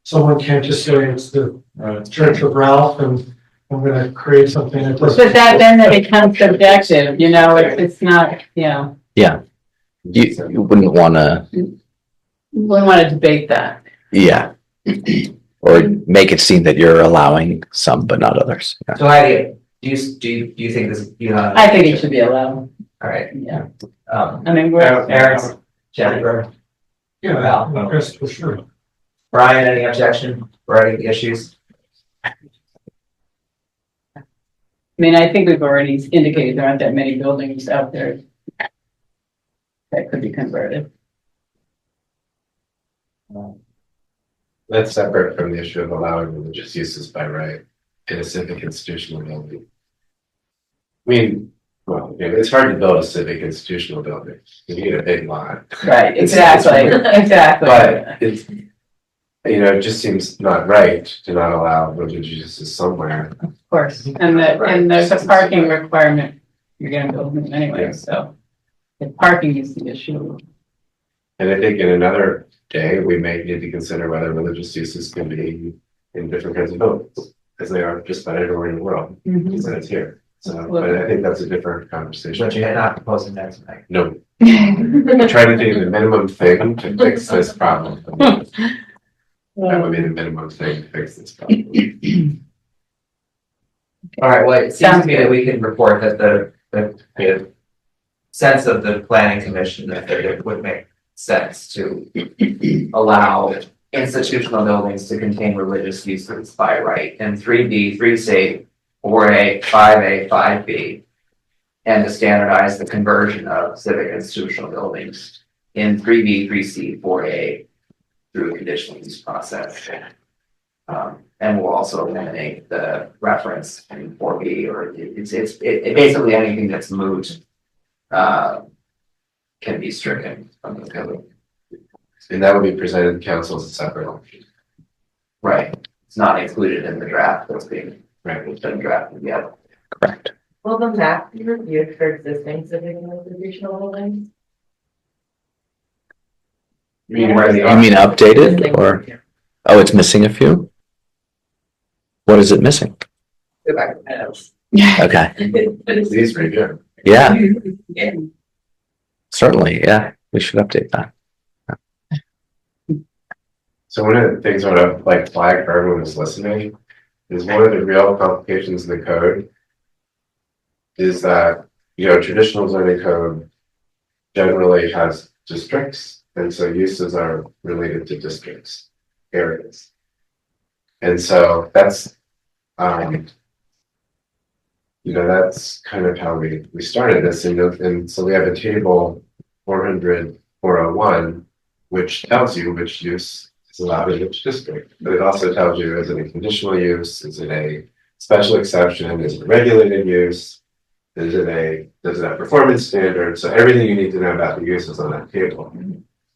someone can't just say it's the Right. Church of Ralph and I'm gonna create something that doesn't. But that, then it becomes subjective, you know, it's not, yeah, You wouldn't wanna, we want to debate that. yeah. Or make it seem that you're allowing some but not others. Yeah. So Heidi, do you think this, I think it should be allowed, All right, yeah, I I mean, Aaron, Jennifer, Yeah, Chris, for sure. Brian, any objection or any issues? I mean, I think we've already indicated there aren't that many buildings out there that could be converted. That's separate from the issue of allowing religious uses by right in a civic institutional building. I mean, well, it's hard to build a civic institutional building. You need a big lot. Right, It's exactly, weird. exactly. But it's, it just seems not right to not allow religious uses somewhere. Of course, and there's a parking requirement, you're gonna build them anyway, so. The parking is the issue. And I think in another day, we may need to consider whether religious uses can be in different kinds of buildings, as they are just about everywhere in the world, because it's here. So, but I think that's a different conversation. But you had not proposed that tonight. No, I'm trying to do the minimum thing to fix this problem. That would be the minimum thing to fix this problem. All right, well, it seems Sounds to me that we can report that the sense of the planning commission that it would make sense to allow institutional buildings to contain religious uses by right in 3B, 3C, 4A, 5A, 5B, and to standardize the conversion of civic institutional buildings in 3B, 3C, 4A through a conditional use process. And we'll also eliminate the reference in 4B, or it's basically anything that's moot can be stricken from the code. And that would be presented to council as a separate option. Right, it's not included in the draft that's being Right. drafted yet. Correct. Will the map be reviewed for existing civic and institutional buildings? You mean where they You are? mean updated or, oh, it's missing a few? What is it missing? Go back to my notes. Okay, Please review. yeah, certainly, yeah, we should update that. So one of the things I want to like flag for everyone who's listening is one of the real complications in the code is that, traditional zoning code generally has districts, and so uses are related to districts, areas. And so that's, that's kind of how we started this, and so we have a table 401, which tells you which use is allowed in which district, but it also tells you, is it a conditional use, is it a special exception, is it a regulated use, does it have performance standards? So everything you need to know about the use is on that table.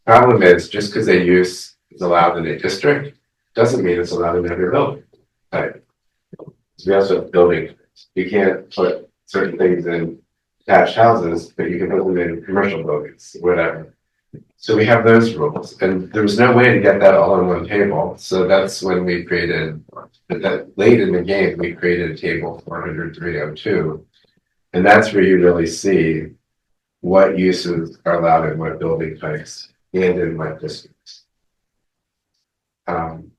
Problem is, just because a use is allowed in a district doesn't mean it's allowed in every building type. We also have building types. You can't put certain things in attached houses, but you can put them in commercial buildings, whatever. So we have those rules, and there was no way to get that all on one table. So that's when we created, that late in the game, we created a table 400-302. And that's where you really see what uses are allowed in what building types and in what districts.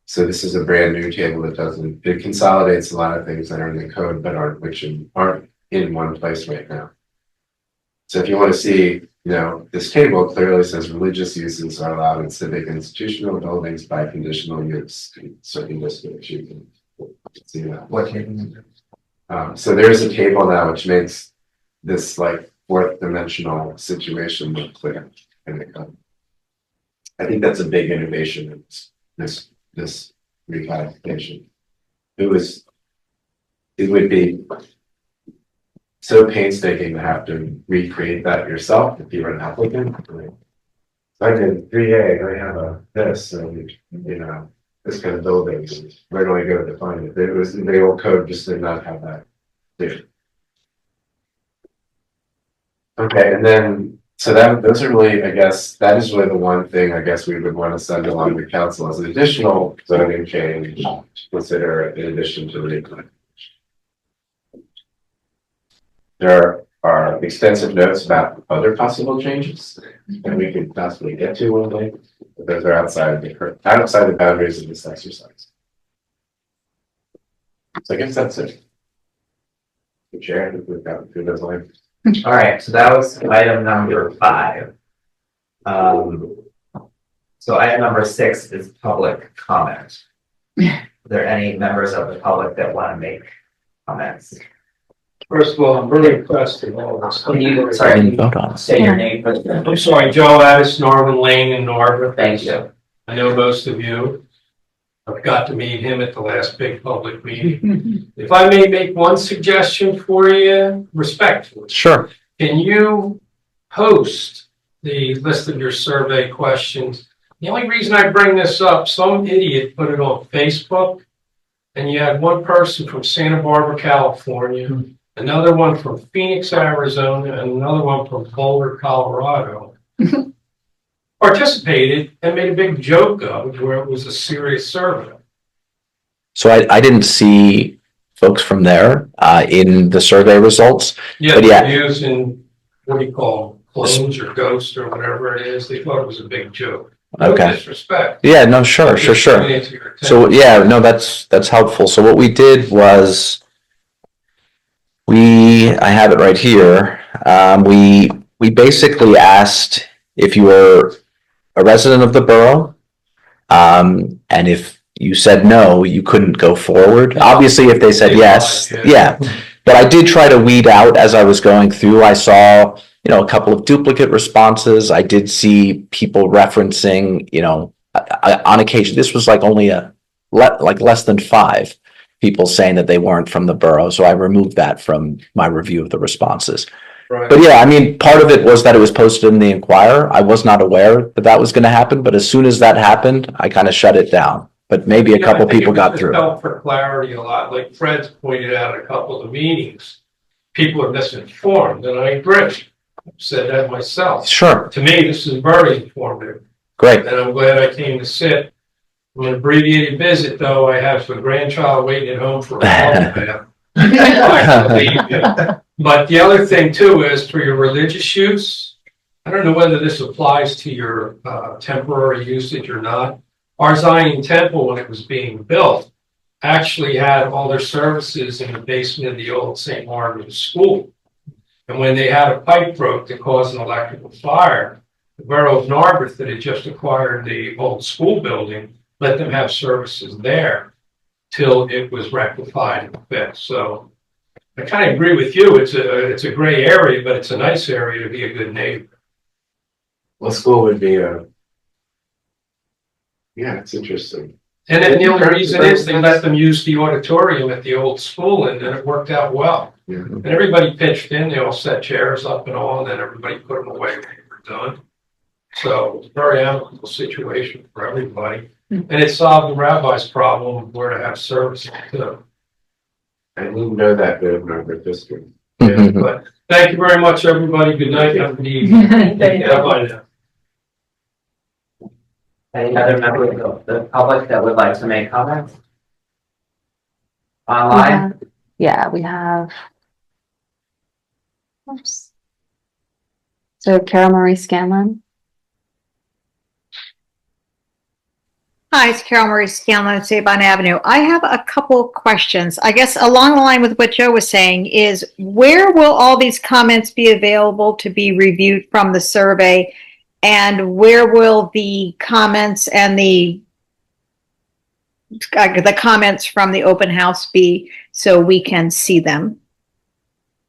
So this is a brand new table that it consolidates a lot of things that are in the code, but aren't in one place right now. So if you want to see, this table clearly says religious uses are allowed in civic institutional buildings by conditional use in certain districts. You can see that. What table? So there's a table now which makes this like fourth dimensional situation look clear in the code. I think that's a big innovation in this reclassification. It would be so painstaking to have to recreate that yourself if you were an applicant. I did 3A, I have this, and this kind of building, where do I go to find it? It was, the old code just did not have that. Okay, and then, so those are really, I guess, that is really the one thing I guess we would want to send along to council as an additional zoning change to consider in addition to the. There are extensive notes about other possible changes that we could possibly get to one day, but those are outside the boundaries of this exercise. So I guess that's it. The chair, we've got through those lines. All right, so that was item number 5. So item number 6 is public comment. Are there any members of the public that want to make comments? First of all, I'm really impressed with all this. Can you, I sorry, didn't vote on it. say your name for the. I'm sorry, Joe Addis, Norman Lane in Narberth. Thank you. I know most of you. I've got to meet him at the last big public meeting. If I may make one suggestion for you, respectfully, Sure. can you post the list of your survey questions? The only reason I bring this up, some idiot put it on Facebook, and you had one person from Santa Barbara, California, another one from Phoenix, Arizona, and another one from Boulder, Colorado. Participated and made a big joke of it where it was a serious survey. So I didn't see folks from there in the survey results. Yeah, But yeah. they're using, what do you call them, clones or ghosts or whatever it is. They thought it was a big joke. No Okay. disrespect. Yeah, no, sure. Just bring it to your So attention. yeah, no, that's helpful. So what we did was I have it right here. We basically asked if you were a resident of the borough, and if you said no, you couldn't go forward. Obviously, if they said yes, yeah. But I did try to weed out as I was going through. I saw, a couple of duplicate responses. I did see people referencing, on occasion, this was like only less than 5 people saying that they weren't from the borough. So I removed that from my review of the responses. Right. But yeah, I mean, part of it was that it was posted in the Inquirer. I was not aware that that was going to happen, but as soon as that happened, I kind of shut it down. But maybe a Yeah, couple I think people it got was through. just helped for clarity a lot, like Fred's pointed out at a couple of the meetings. People are misinformed, and I agree. I've said that myself. Sure, To me, this is very informative, great. and I'm glad I came to sit. On an abbreviated visit, though, I have a grandchild waiting at home for a bubble bath. But the other thing too is for your religious use, I don't know whether this applies to your temporary usage or not. Our Zion Temple, when it was being built, actually had all their services in the basement of the old St. Margaret's School. And when they had a pipe broke that caused an electrical fire, the borough of Narberth that had just acquired the old school building let them have services there till it was rectified and fixed. So I kind of agree with you. It's a gray area, but it's a nice area to be a good neighbor. What school would be yeah, it's interesting. And then the only reason is they let them use the auditorium at the old school, and then it worked out well. Yeah. And everybody pitched in. They all set chairs up and all, and then everybody put them away when they were done. So it's a very amicable situation for everybody. And it solved the rabbi's problem of where to have service too. I didn't know that bit of Narberth history. Yeah, but thank you very much, everybody. Good night. Have a good evening. Yeah, bye now. Any other members of the public that would like to make comments? Online? Yeah, we have. Oops. So Carol Marie Scanlon. Hi, it's Carol Marie Scanlon at Sabine Avenue. I have a couple questions. I guess along the line with what Joe was saying is where will all these comments be available to be reviewed from the survey? And where will the comments and the comments from the open house be so we can see them?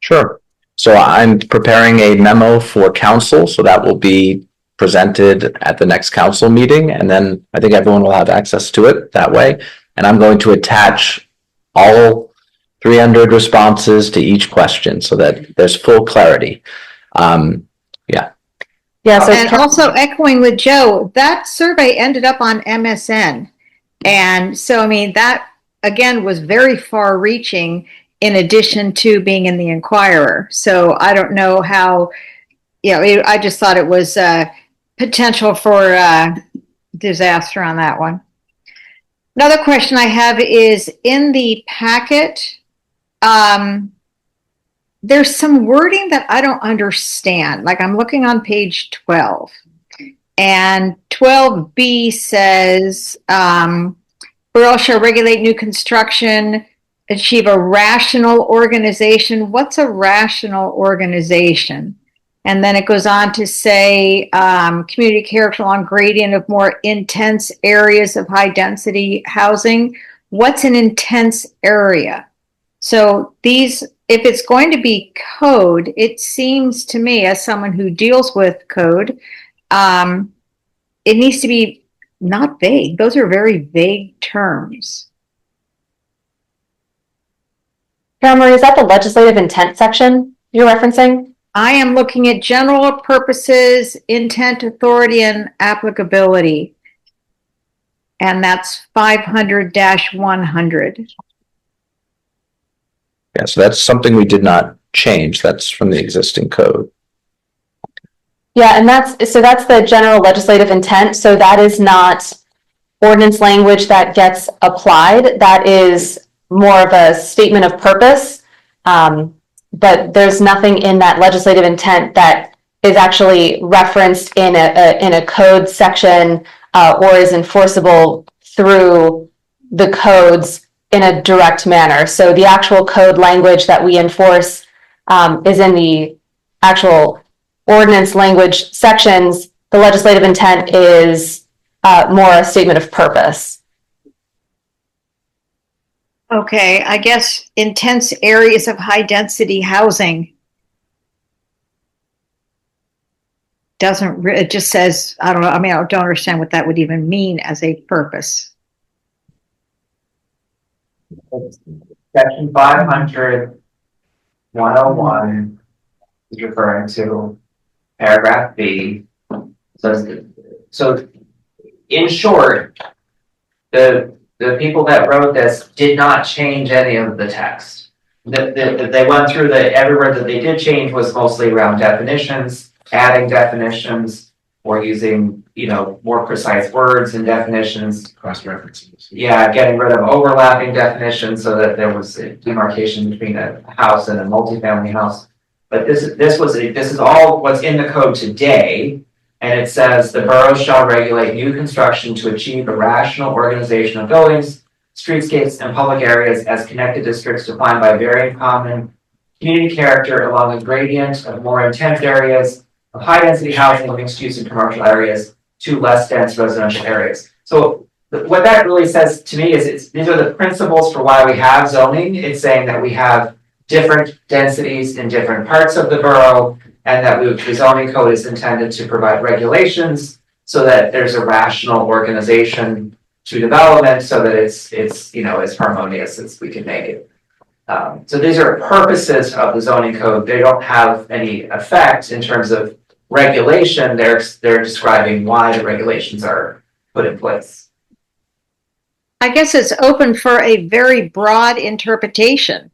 Sure. So I'm preparing a memo for council, so that will be presented at the next council meeting, and then I think everyone will have access to it that way. And I'm going to attach all 300 responses to each question so that there's full clarity. Yeah, so And also echoing with Joe, that survey ended up on MSN. And so, I mean, that again was very far reaching in addition to being in the Inquirer. So I don't know how, I just thought it was potential for disaster on that one. Another question I have is in the packet, there's some wording that I don't understand. Like I'm looking on page 12 and 12B says, borough shall regulate new construction, achieve a rational organization. What's a rational organization? And then it goes on to say, community character along gradient of more intense areas of high density housing. What's an intense area? So these, if it's going to be code, it seems to me as someone who deals with code, it needs to be not vague. Those are very vague terms. Carol Marie, is that the legislative intent section you're referencing? I am looking at general purposes, intent, authority, and applicability. And that's 500-100. Yeah, so that's something we did not change. That's from the existing code. Yeah, and that's the general legislative intent. So that is not ordinance language that gets applied. That is more of a statement of purpose. But there's nothing in that legislative intent that is actually referenced in a code section or is enforceable through the codes in a direct manner. So the actual code language that we enforce is in the actual ordinance language sections. The legislative intent is more a statement of purpose. Okay, I guess intense areas of high density housing it just says, I don't know, I mean, I don't understand what that would even mean as a purpose. Section 500-101 is referring to paragraph B. So in short, the people that wrote this did not change any of the text. They went through every word that they did change was mostly around definitions, adding definitions, or using, more precise words and definitions. Cross references. Yeah, getting rid of overlapping definitions so that there was a demarcation between a house and a multifamily house. But this is all what's in the code today. And it says the borough shall regulate new construction to achieve a rational organization of buildings, streetscapes, and public areas as connected districts defined by varying common community character along a gradient of more intense areas of high density housing and mixed use and commercial areas to less dense residential areas. So what that really says to me is these are the principles for why we have zoning. It's saying that we have different densities in different parts of the borough, and that the zoning code is intended to provide regulations so that there's a rational organization to development so that it's as harmonious as we can make it. So these are purposes of the zoning code. They don't have any effect in terms of regulation. They're describing why the regulations are put in place. I guess it's open for a very broad interpretation.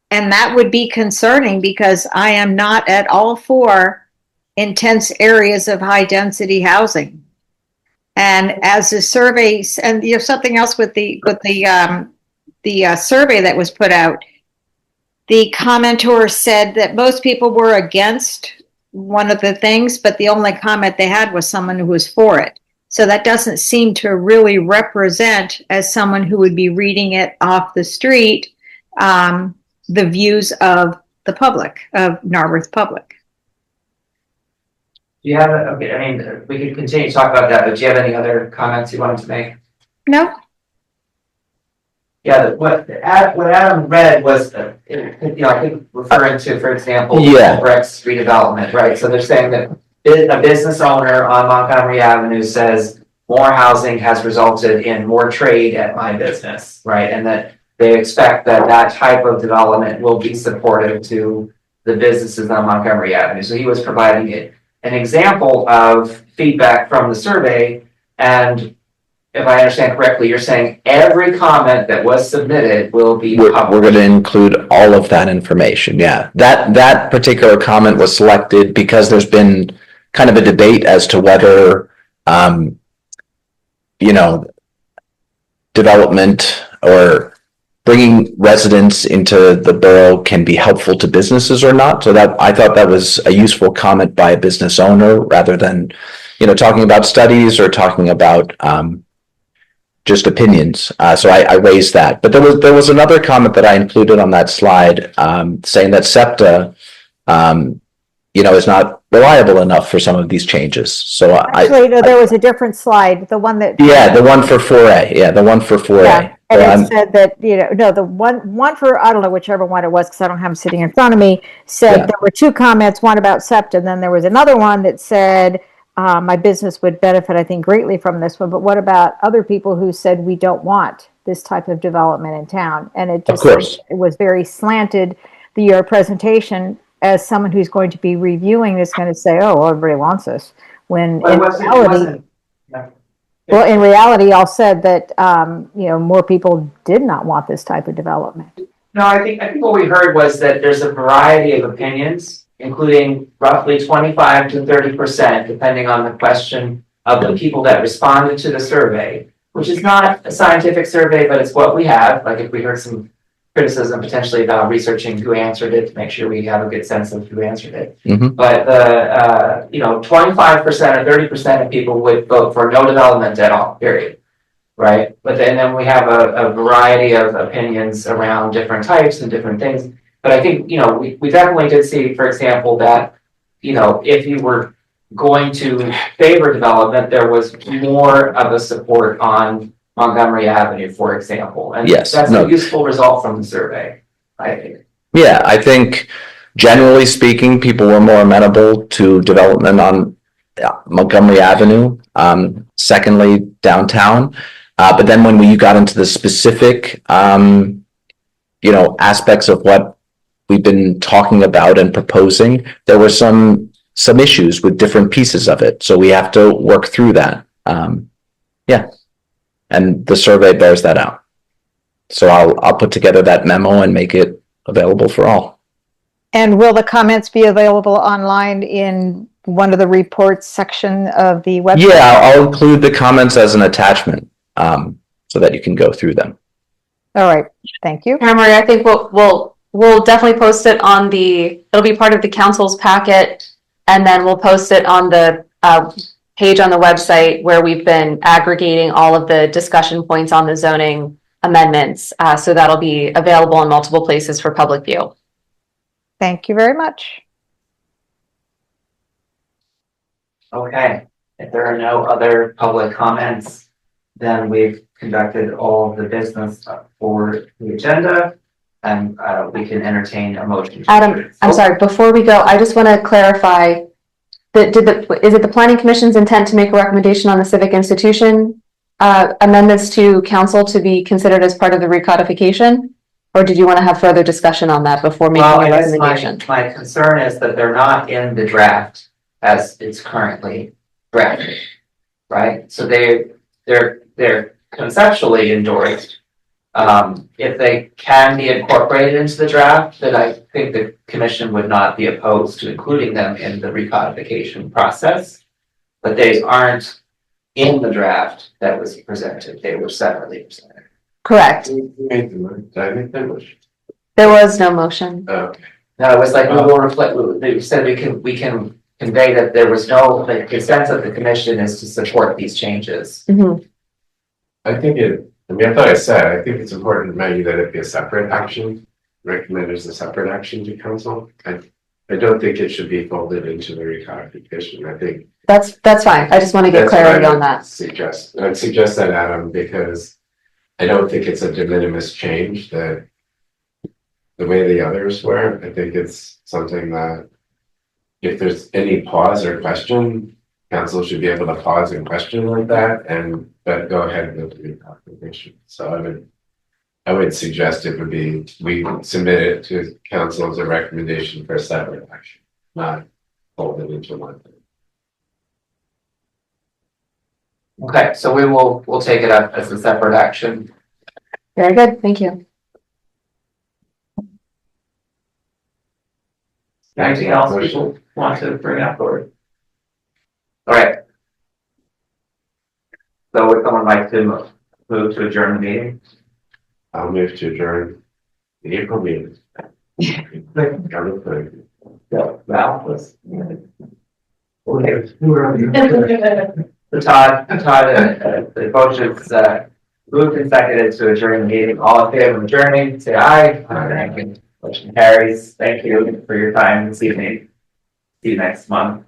And that would be concerning because I am not at all for intense areas of high density housing. And as the surveys, and something else with the survey that was put out, the commenter said that most people were against one of the things, but the only comment they had was someone who was for it. So that doesn't seem to really represent, as someone who would be reading it off the street, the views of the public, of Narberth public. Do you have, okay, I mean, we could continue to talk about that, but do you have any other comments you wanted to make? No? Yeah, what Adam read was, I think referring to, for example, Yeah. Breck's redevelopment, right? So they're saying that a business owner on Montgomery Avenue says more housing has resulted in more trade at my business, right? And that they expect that that type of development will be supportive to the businesses on Montgomery Avenue. So he was providing it an example of feedback from the survey. And if I understand correctly, you're saying every comment that was submitted will be We're published. going to include all of that information. Yeah, that particular comment was selected because there's been kind of a debate as to whether, you know, development or bringing residents into the borough can be helpful to businesses or not. So that I thought that was a useful comment by a business owner rather than, you know, talking about studies or talking about just opinions. So I raised that. But there was another comment that I included on that slide saying that SEPTA, you know, is not reliable enough for some of these changes. So Actually, no, there was a different slide, the one that. yeah, the one for 4A. Yeah, the one for 4A. Yeah, and it said that, you know, no, the one for, I don't know whichever one it was, because I don't have them sitting in front of me, said Yeah. there were two comments, one about SEPTA, and then there was another one that said, my business would benefit, I think, greatly from this one, but what about other people who said we don't want this type of development in town? And it just, course. it was very slanted, your presentation, as someone who's going to be reviewing this, going to say, oh, well, everybody wants this, when But in it wasn't, reality, yeah. well, in reality, all said that, you know, more people did not want this type of development. No, I think what we heard was that there's a variety of opinions, including roughly 25 to 30%, depending on the question of the people that responded to the survey, which is not a scientific survey, but it's what we have. Like if we heard some criticism potentially about researching who answered it to make sure we have a good sense of who answered it. Mhm. But the, you know, 25% or 30% of people would vote for no development at all, period. Right? But then we have a variety of opinions around different types and different things. But I think, you know, we definitely did see, for example, that, you know, if you were going to favor development, there was more of a support on Montgomery Avenue, for example. And Yes, that's no. a useful result from the survey, I think. Yeah, I think generally speaking, people were more amenable to development on Montgomery Avenue. Secondly, downtown. But then when you got into the specific, you know, aspects of what we've been talking about and proposing, there were some issues with different pieces of it. So we have to work through that. Yeah. And the survey bears that out. So I'll put together that memo and make it available for all. And will the comments be available online in one of the reports section of the website? Yeah, I'll include the comments as an attachment, so that you can go through them. All right, thank you. Karen Marie, I think we'll definitely post it on it'll be part of the council's packet, and then we'll post it on the page on the website where we've been aggregating all of the discussion points on the zoning amendments. So that'll be available in multiple places for public view. Thank you very much. Okay, if there are no other public comments, then we've conducted all of the business for the agenda, and we can entertain a motion. Adam, I'm sorry, before we go, I just want to clarify that is it the planning commission's intent to make a recommendation on the civic institution amendments to council to be considered as part of the recodification? Or did you want to have further discussion on that before making Well, a I guess recommendation? my concern is that they're not in the draft as it's currently drafted, right? So they're conceptually endorsed. If they can be incorporated into the draft, then I think the commission would not be opposed to including them in the recodification process. But they aren't in the draft that was presented. They were separately presented. Correct. Who made the motion? Did I make that motion? There was no motion. Okay. No, it was like, we will reflect, they said we can convey that there was no, the consent of the commission is to support these changes. Mhm. I thought I said, I think it's important, Maggie, that it be a separate action. Recommend as a separate action to council. I don't think it should be folded into the recodification. I think That's fine. I just want to get that's what clarity I on would that. I'd suggest that, Adam, because I don't think it's a de minimis change that the way the others were. I think it's something that if there's any pause or question, council should be able to pause and question like that and, but go ahead with the application. So I would suggest it would be, we submit it to council as a recommendation for a separate action, not hold it into one thing. Okay, so we'll take it up as a separate action. Very good, thank you. Anything else people want to bring up or? All right. So would someone like to move to adjourn the meeting? I'll move to adjourn the April meeting. So Val was. Okay. Who are the- So Todd, the motion is, moved and seconded to adjourn the meeting. All in favor of adjourning, say aye. Motion carries. Thank you for your time this evening. See you next month.